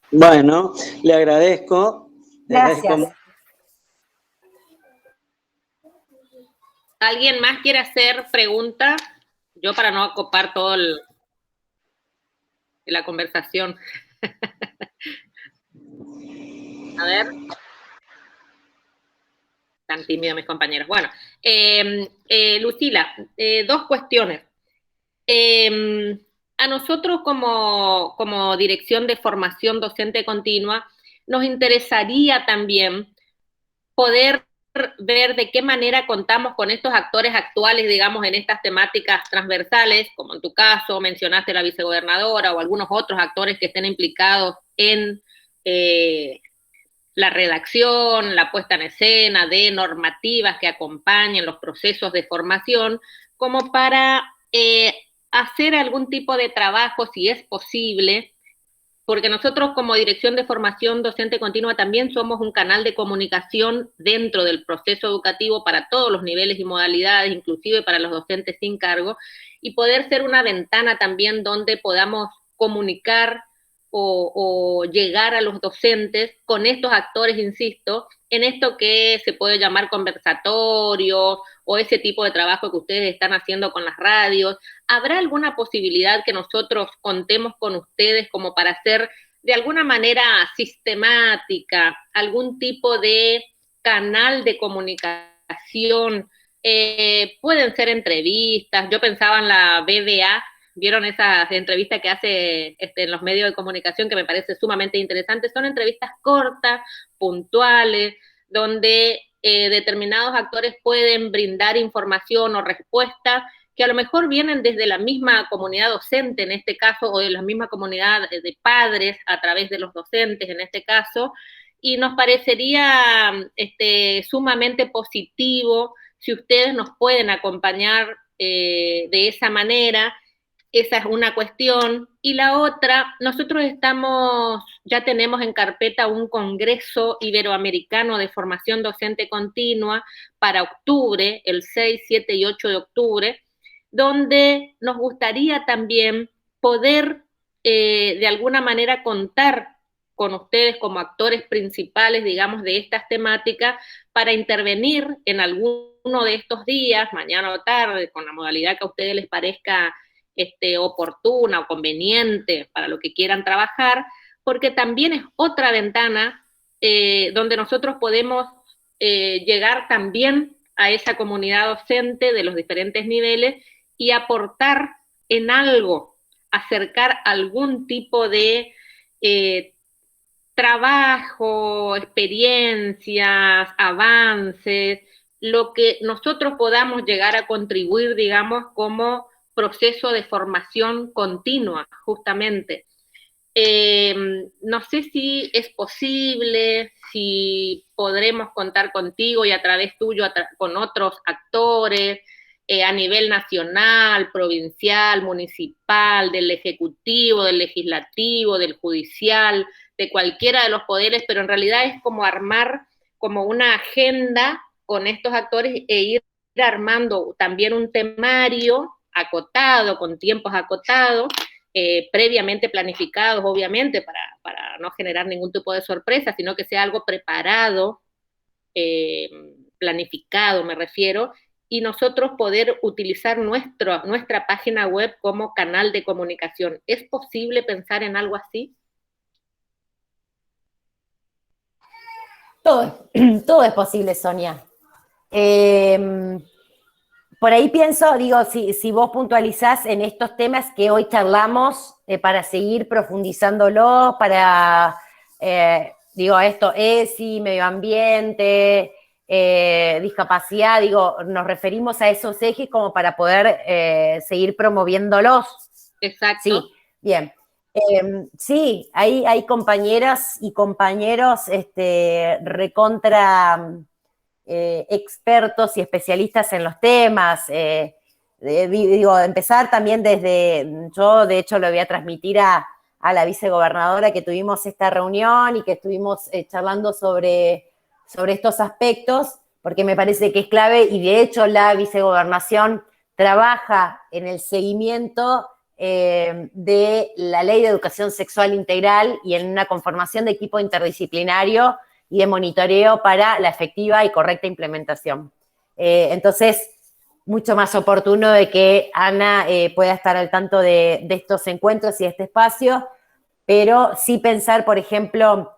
Bueno, le agradezco. Gracias. ¿Alguien más quiere hacer preguntas? Yo para no ocupar todo la conversación. A ver. Tan tímidos mis compañeros. Bueno, Lucila, 2 cuestiones. A nosotros como Dirección de Formación Docente Continua, nos interesaría también poder ver de qué manera contamos con estos actores actuales, digamos, en estas temáticas transversales, como en tu caso mencionaste la vicegobernadora o algunos otros actores que estén implicados en la redacción, la puesta en escena de normativas que acompañen los procesos de formación, como para hacer algún tipo de trabajo, si es posible, porque nosotros como Dirección de Formación Docente Continua también somos un canal de comunicación dentro del proceso educativo para todos los niveles y modalidades, inclusive para los docentes sin cargo, y poder ser una ventana también donde podamos comunicar o llegar a los docentes con estos actores, insisto, en esto que se puede llamar conversatorio o ese tipo de trabajo que ustedes están haciendo con las radios. ¿Habrá alguna posibilidad que nosotros contemos con ustedes como para hacer de alguna manera sistemática algún tipo de canal de comunicación? Pueden ser entrevistas. Yo pensaba en la BBA, vieron esas entrevistas que hace en los medios de comunicación, que me parece sumamente interesante. Son entrevistas cortas, puntuales, donde determinados actores pueden brindar información o respuesta que a lo mejor vienen desde la misma comunidad docente en este caso, o de la misma comunidad de padres a través de los docentes en este caso, y nos parecería sumamente positivo si ustedes nos pueden acompañar de esa manera. Esa es una cuestión. Y la otra, nosotros ya tenemos en carpeta un Congreso Iberoamericano de Formación Docente Continua para octubre, el 6, 7 y 8 de octubre, donde nos gustaría también poder de alguna manera contar con ustedes como actores principales, digamos, de estas temáticas para intervenir en alguno de estos días, mañana o tarde, con la modalidad que a ustedes les parezca oportuna o conveniente para lo que quieran trabajar, porque también es otra ventana donde nosotros podemos llegar también a esa comunidad docente de los diferentes niveles y aportar en algo, acercar algún tipo de trabajo, experiencias, avances, lo que nosotros podamos llegar a contribuir, digamos, como proceso de formación continua, justamente. No sé si es posible, si podremos contar contigo y a través tuyo con otros actores a nivel nacional, provincial, municipal, del ejecutivo, del legislativo, del judicial, de cualquiera de los poderes, pero en realidad es como armar como una agenda con estos actores e ir armando también un temario acotado, con tiempos acotados, previamente planificados, obviamente, para no generar ningún tipo de sorpresa, sino que sea algo preparado, planificado, me refiero, y nosotros poder utilizar nuestra página web como canal de comunicación. ¿Es posible pensar en algo así? Todo es posible, Sonia. Por ahí pienso, digo, si vos puntualizás en estos temas que hoy charlamos para seguir profundizándolo, para, esto, ESI, medio ambiente, discapacidad, nos referimos a esos ejes como para poder seguir promoviéndolos. Exacto. Sí, bien. Sí, hay compañeras y compañeros recontra expertos y especialistas en los temas. Empezar también yo de hecho lo voy a transmitir a la vicegobernadora que tuvimos esta reunión y que estuvimos charlando sobre estos aspectos, porque me parece que es clave y de hecho la vicegobernación trabaja en el seguimiento de la Ley de Educación Sexual Integral y en una conformación de equipo interdisciplinario y de monitoreo para la efectiva y correcta implementación. Entonces, mucho más oportuno de que Ana pueda estar al tanto de estos encuentros y de este espacio, pero sí pensar, por ejemplo,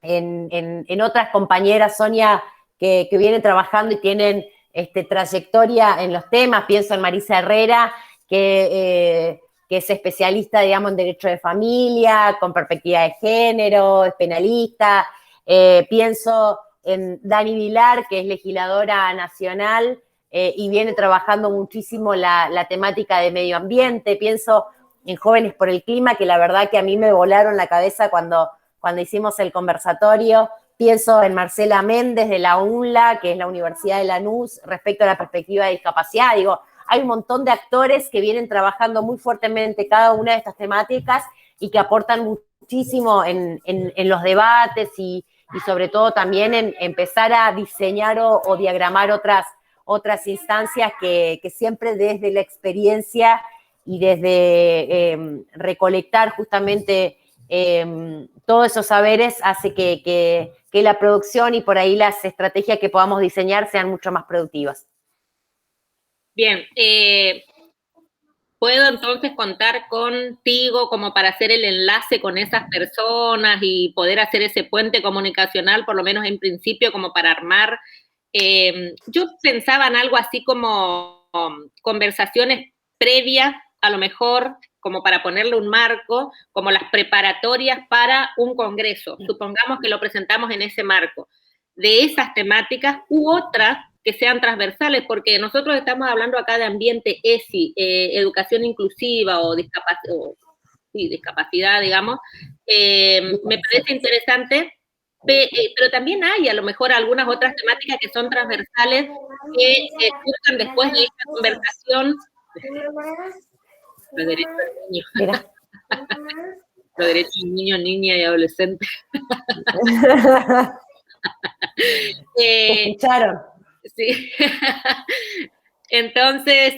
en otras compañeras, Sonia, que vienen trabajando y tienen trayectoria en los temas. Pienso en Marisa Herrera, que es especialista, digamos, en derecho de familia, con perspectiva de género, es penalista. Pienso en Dani Vilar, que es legisladora nacional y viene trabajando muchísimo la temática de medio ambiente. Pienso en Jóvenes por el Clima, que la verdad que a mí me volaron la cabeza cuando hicimos el conversatorio. Pienso en Marcela Méndez de la UNLA, que es la Universidad de Lanús, respecto a la perspectiva de discapacidad. hay un montón de actores que vienen trabajando muy fuertemente cada una de estas temáticas y que aportan muchísimo en los debates y sobre todo también en empezar a diseñar o diagramar otras instancias que siempre desde la experiencia y desde recolectar justamente todos esos saberes hace que la producción y por ahí las estrategias que podamos diseñar sean mucho más productivas. Bien, ¿puedo entonces contar contigo como para hacer el enlace con esas personas y poder hacer ese puente comunicacional, por lo menos en principio, como para armar? Yo pensaba en algo así como conversaciones previas, a lo mejor, como para ponerle un marco, como las preparatorias para un congreso. Supongamos que lo presentamos en ese marco, de esas temáticas u otras que sean transversales, porque nosotros estamos hablando acá de ambiente ESI, educación inclusiva o discapacidad, digamos. Me parece interesante, pero también hay a lo mejor algunas otras temáticas que son transversales que surjan después de esta conversación. Los derechos del niño. Los derechos del niño, niña y adolescente. ¿Escucharon? Sí. Entonces,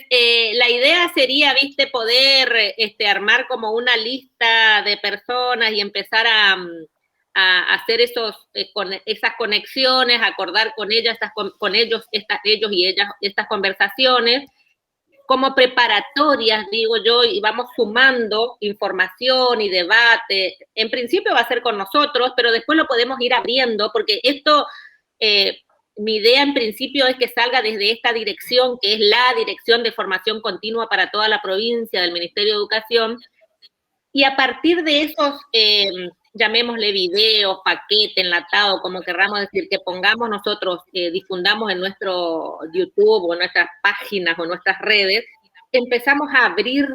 la idea sería, viste, poder armar como una lista de personas y empezar a hacer esas conexiones, acordar con ellas, con ellos y ellas estas conversaciones como preparatorias, digo yo, y vamos sumando información y debate. En principio va a ser con nosotros, pero después lo podemos ir abriendo, porque esto, mi idea en principio es que salga desde esta dirección, que es la Dirección de Formación Continua para toda la provincia del Ministerio de Educación, y a partir de esos, llamémosle videos, paquete, enlatado, como querramos decir, que pongamos nosotros, difundamos en nuestro YouTube o en nuestras páginas o en nuestras redes, empezamos a abrir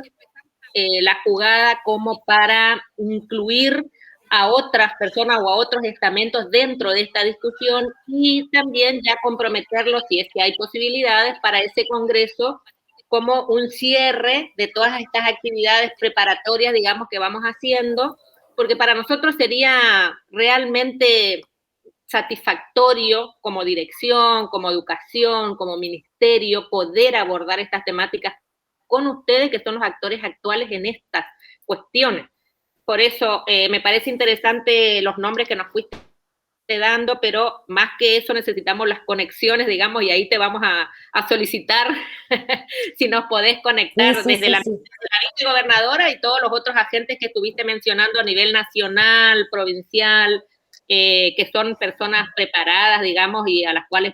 la jugada como para incluir a otras personas o a otros estamentos dentro de esta discusión y también ya comprometerlos, si es que hay posibilidades, para ese congreso como un cierre de todas estas actividades preparatorias, digamos, que vamos haciendo, porque para nosotros sería realmente satisfactorio como dirección, como educación, como ministerio, poder abordar estas temáticas con ustedes, que son los actores actuales en estas cuestiones. Por eso me parece interesante los nombres que nos fuiste dando, pero más que eso necesitamos las conexiones, digamos, y ahí te vamos a solicitar si nos podés conectar desde la vicegobernadora y todos los otros agentes que estuviste mencionando a nivel nacional, provincial, que son personas preparadas, digamos, y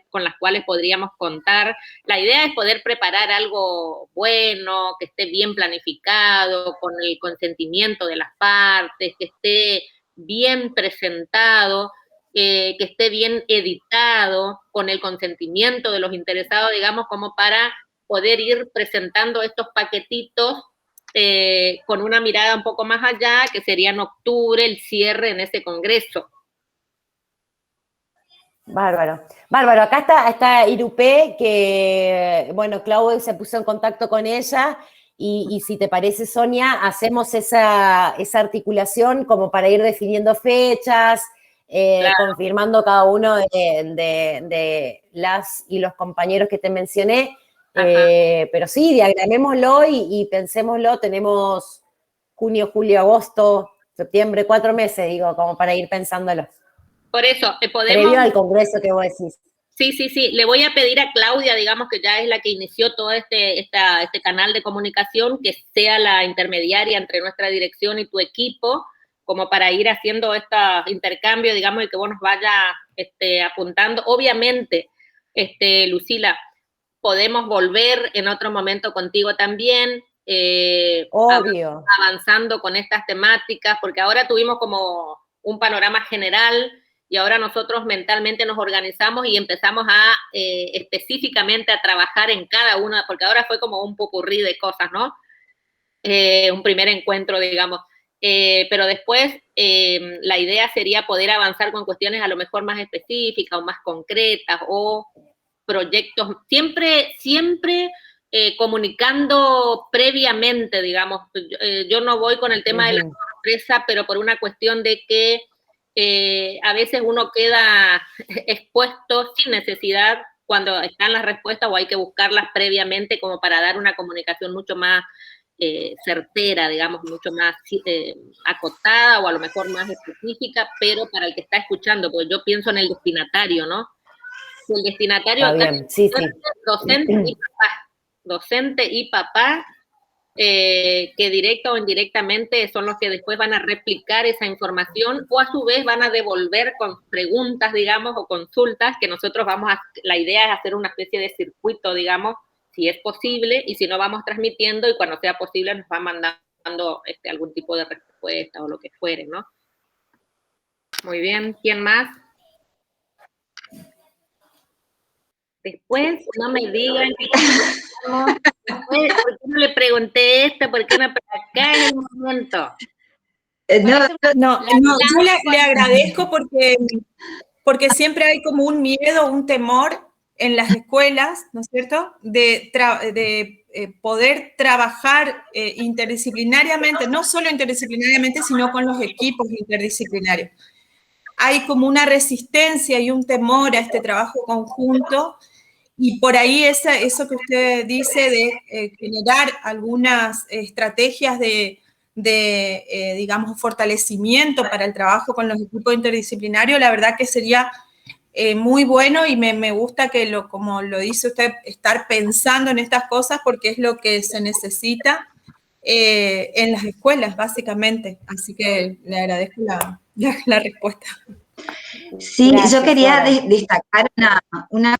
con las cuales podríamos contar. La idea es poder preparar algo bueno, que esté bien planificado, con el consentimiento de las partes, que esté bien presentado, que esté bien editado, con el consentimiento de los interesados, digamos, como para poder ir presentando estos paquetitos con una mirada un poco más allá, que sería en octubre el cierre en ese congreso. Bárbaro. Bárbaro, acá está Irupé, que, bueno, Claudio se puso en contacto con ella, y si te parece, Sonia, hacemos esa articulación como para ir definiendo fechas, claro, confirmando cada uno de las y los compañeros que te mencioné, pero sí, diagramémoslo y pensémoslo, tenemos junio, julio, agosto, septiembre, 4 meses, digo, como para ir pensándolo. Por eso, podemos... Previo al congreso que vos decís. Sí. Le voy a pedir a Claudia, digamos, que ya es la que inició todo este canal de comunicación, que sea la intermediaria entre nuestra dirección y tu equipo, como para ir haciendo este intercambio, digamos, y que vos nos vayas apuntando. Obviamente, Lucila, podemos volver en otro momento contigo también. Obvio. Avanzando con estas temáticas, porque ahora tuvimos como un panorama general, y ahora nosotros mentalmente nos organizamos y empezamos específicamente a trabajar en cada una, porque ahora fue como un popurrí de cosas, ¿no? Un primer encuentro, digamos. Pero después la idea sería poder avanzar con cuestiones a lo mejor más específicas o más concretas o proyectos. Siempre comunicando previamente, digamos. Yo no voy con el tema de la sorpresa, pero por una cuestión de que a veces uno queda expuesto sin necesidad cuando están las respuestas, o hay que buscarlas previamente como para dar una comunicación mucho más certera, digamos, mucho más acotada, o a lo mejor más específica, pero para el que está escuchando, porque yo pienso en el destinatario, ¿no? El destinatario acá es docente y papá, que directa o indirectamente son los que después van a replicar esa información, o a su vez van a devolver con preguntas, digamos, o consultas, que nosotros la idea es hacer una especie de circuito, digamos, si es posible, y si no, vamos transmitiendo, y cuando sea posible nos va mandando algún tipo de respuesta o lo que fuere, ¿no? Muy bien, ¿quién más? Después, no me digan que ¿por qué no le pregunté esto? ¿Por qué no? Pero acá en el momento. No, yo le agradezco porque siempre hay como un miedo, un temor en las escuelas, ¿no es cierto?, de poder trabajar interdisciplinariamente, no solo interdisciplinariamente, sino con los equipos interdisciplinarios. Hay como una resistencia y un temor a este trabajo conjunto, y por ahí eso que usted dice de generar algunas estrategias digamos, fortalecimiento para el trabajo con los equipos interdisciplinarios, la verdad que sería muy bueno, y me gusta que, como lo dice usted, estar pensando en estas cosas, porque es lo que se necesita en las escuelas, básicamente. Así que le agradezco la respuesta. Sí, gracias, yo quería destacar una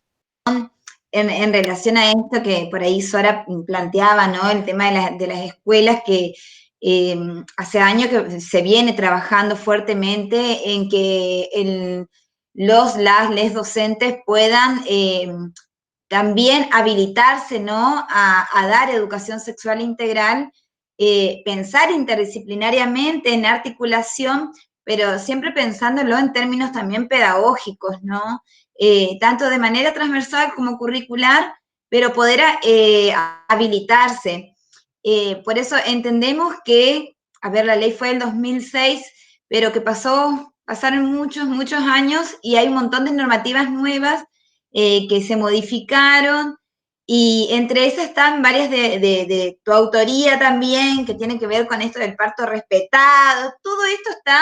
en relación a esto que por ahí Sora planteaba, ¿no? El tema de las escuelas, que hace años que se viene trabajando fuertemente en que les docentes puedan también habilitarse, ¿no?, a dar educación sexual integral, pensar interdisciplinariamente en articulación, pero siempre pensándolo en términos también pedagógicos, ¿no? Tanto de manera transversal como curricular, pero poder habilitarse. Por eso entendemos que, la ley fue del 2006, pero que pasaron muchos años, y hay un montón de normativas nuevas que se modificaron, y entre esas están varias de tu autoría también, que tienen que ver con esto del parto respetado. Todo esto está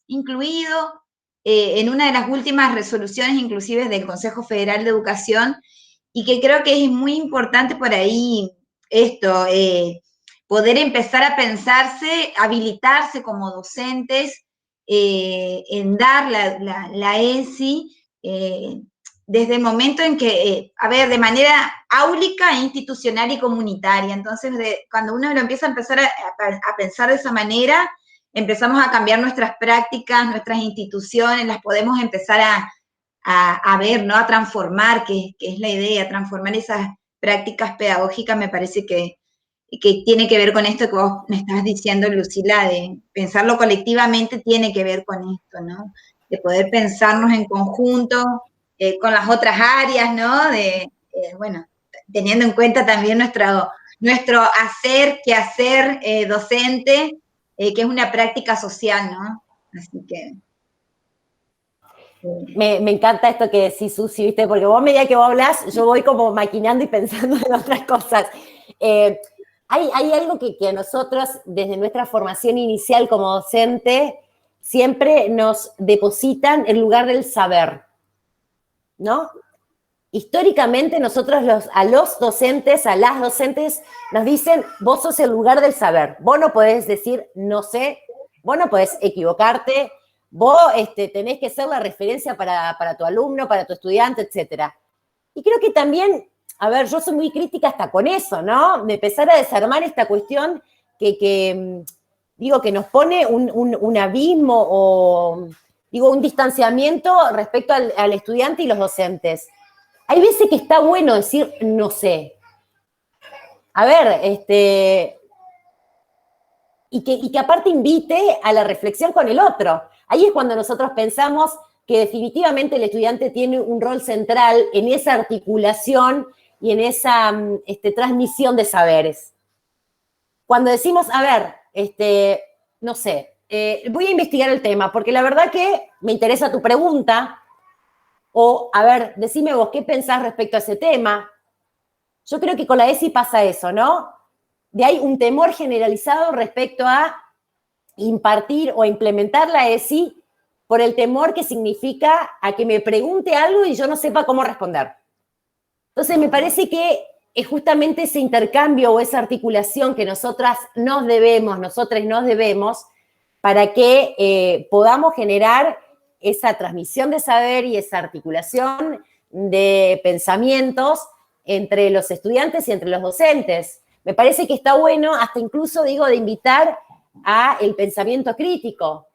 incluido en una de las últimas resoluciones, inclusive del Consejo Federal de Educación, y que creo que es muy importante por ahí esto, poder empezar a pensarse, habilitarse como docentes en dar la ESI, desde el momento en que, de manera áulica, institucional y comunitaria. Entonces, cuando uno lo empieza a pensar de esa manera, empezamos a cambiar nuestras prácticas, nuestras instituciones, las podemos empezar a ver, ¿no?, a transformar, que es la idea, transformar esas prácticas pedagógicas. Me parece que tiene que ver con esto que vos me estás diciendo, Lucila, de pensarlo colectivamente, tiene que ver con esto, ¿no?, de poder pensarnos en conjunto, con las otras áreas, ¿no?, teniendo en cuenta también nuestro quehacer docente, que es una práctica social, ¿no? Así que... Me encanta esto que decís, Susi, ¿viste? Porque vos, a medida que vos hablás, yo voy como maquinando y pensando en otras cosas. Hay algo que a nosotros, desde nuestra formación inicial como docente, siempre nos depositan en lugar del saber, ¿no? Históricamente nosotros a los docentes, a las docentes, nos dicen, vos sos el lugar del saber, vos no podés decir no sé, vos no podés equivocarte, vos tenés que ser la referencia para tu alumno, para tu estudiante, etc. Y creo que también, yo soy muy crítica hasta con eso, ¿no? De empezar a desarmar esta cuestión que nos pone un abismo o, un distanciamiento respecto al estudiante y los docentes. Hay veces que está bueno decir no sé. Y que aparte invite a la reflexión con el otro. Ahí es cuando nosotros pensamos que definitivamente el estudiante tiene un rol central en esa articulación y en esa transmisión de saberes. Cuando decimos, a ver, no sé, voy a investigar el tema, porque la verdad que me interesa tu pregunta, o, a ver, decime vos, ¿qué pensás respecto a ese tema? Yo creo que con la ESI pasa eso, ¿no? De ahí un temor generalizado respecto a impartir o implementar la ESI por el temor que significa a que me pregunte algo y yo no sepa cómo responder. Entonces, me parece que es justamente ese intercambio o esa articulación que nosotros nos debemos para que podamos generar esa transmisión de saber y esa articulación de pensamientos entre los estudiantes y entre los docentes. Me parece que está bueno, hasta incluso, digo, de invitar a el pensamiento crítico,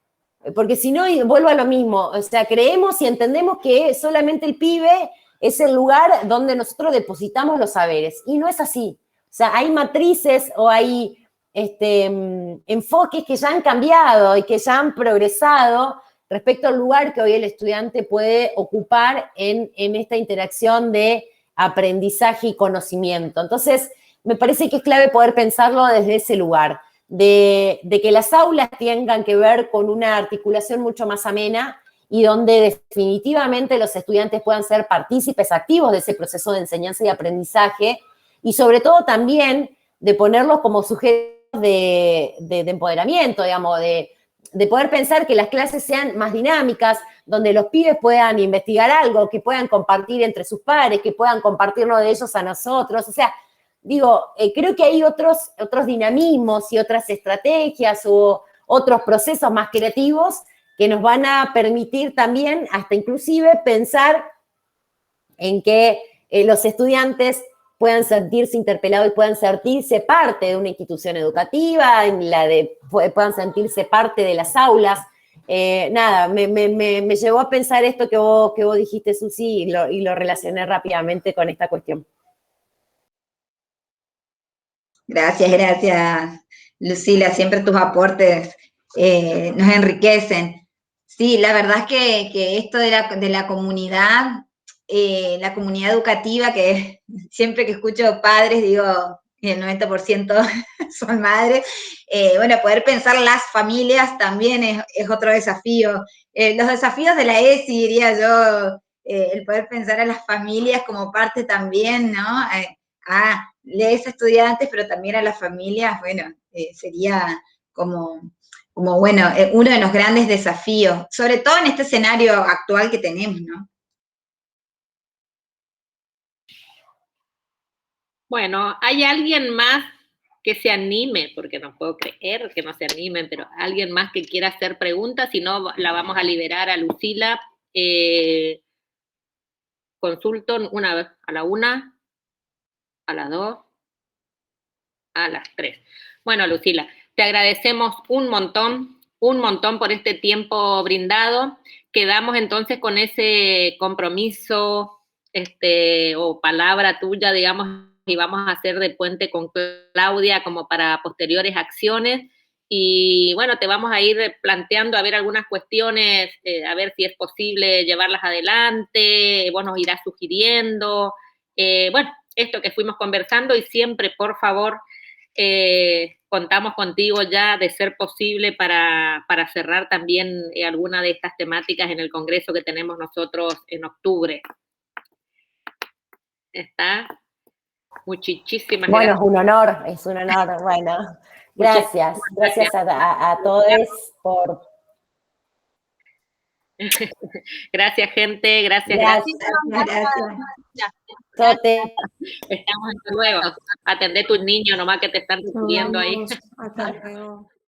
porque si no, vuelvo a lo mismo, o sea, creemos y entendemos que solamente el pibe es el lugar donde nosotros depositamos los saberes, y no es así. O sea, hay matrices o hay enfoques que ya han cambiado y que ya han progresado respecto al lugar que hoy el estudiante puede ocupar en esta interacción de aprendizaje y conocimiento. Entonces, me parece que es clave poder pensarlo desde ese lugar, de que las aulas tengan que ver con una articulación mucho más amena y donde definitivamente los estudiantes puedan ser partícipes activos de ese proceso de enseñanza y aprendizaje, y sobre todo también de ponerlos como sujetos de empoderamiento, digamos, de poder pensar que las clases sean más dinámicas, donde los pibes puedan investigar algo, que puedan compartir entre sus pares, que puedan compartirlo de ellos a nosotros. O sea, digo, creo que hay otros dinamismos y otras estrategias o otros procesos más creativos que nos van a permitir también, hasta inclusive, pensar en que los estudiantes puedan sentirse interpelados y puedan sentirse parte de una institución educativa, puedan sentirse parte de las aulas. Nada, me llevó a pensar esto que vos dijiste, Susi, y lo relacioné rápidamente con esta cuestión. Gracias, Lucila, siempre tus aportes nos enriquecen. Sí, la verdad es que esto de la comunidad educativa, que siempre que escucho padres, digo, el 90% son madres, bueno, poder pensar las familias también es otro desafío. Los desafíos de la ESI, diría yo, el poder pensar a las familias como parte también, ¿no? A los estudiantes, pero también a las familias, bueno, sería como bueno, uno de los grandes desafíos, sobre todo en este escenario actual que tenemos, ¿no? Bueno, ¿hay alguien más que se anime? Porque no puedo creer que no se animen, pero alguien más que quiera hacer preguntas, si no, la vamos a liberar a Lucila. Consulto una vez, a la 1, a las 2, a las 3. Bueno, Lucila, te agradecemos un montón por este tiempo brindado. Quedamos entonces con ese compromiso o palabra tuya, digamos, y vamos a hacer de puente con Claudia como para posteriores acciones. Y bueno, te vamos a ir planteando a ver algunas cuestiones, a ver si es posible llevarlas adelante, vos nos irás sugiriendo. Bueno, esto que fuimos conversando, y siempre, por favor, contamos contigo ya, de ser posible, para cerrar también alguna de estas temáticas en el congreso que tenemos nosotros en octubre. ¿Está? Muchísimas gracias. Bueno, es un honor, bueno, gracias a todos por... Gracias, gente, gracias. Estamos hasta luego. Atendé a tus niños nomás que te están recibiendo ahí. Hasta luego.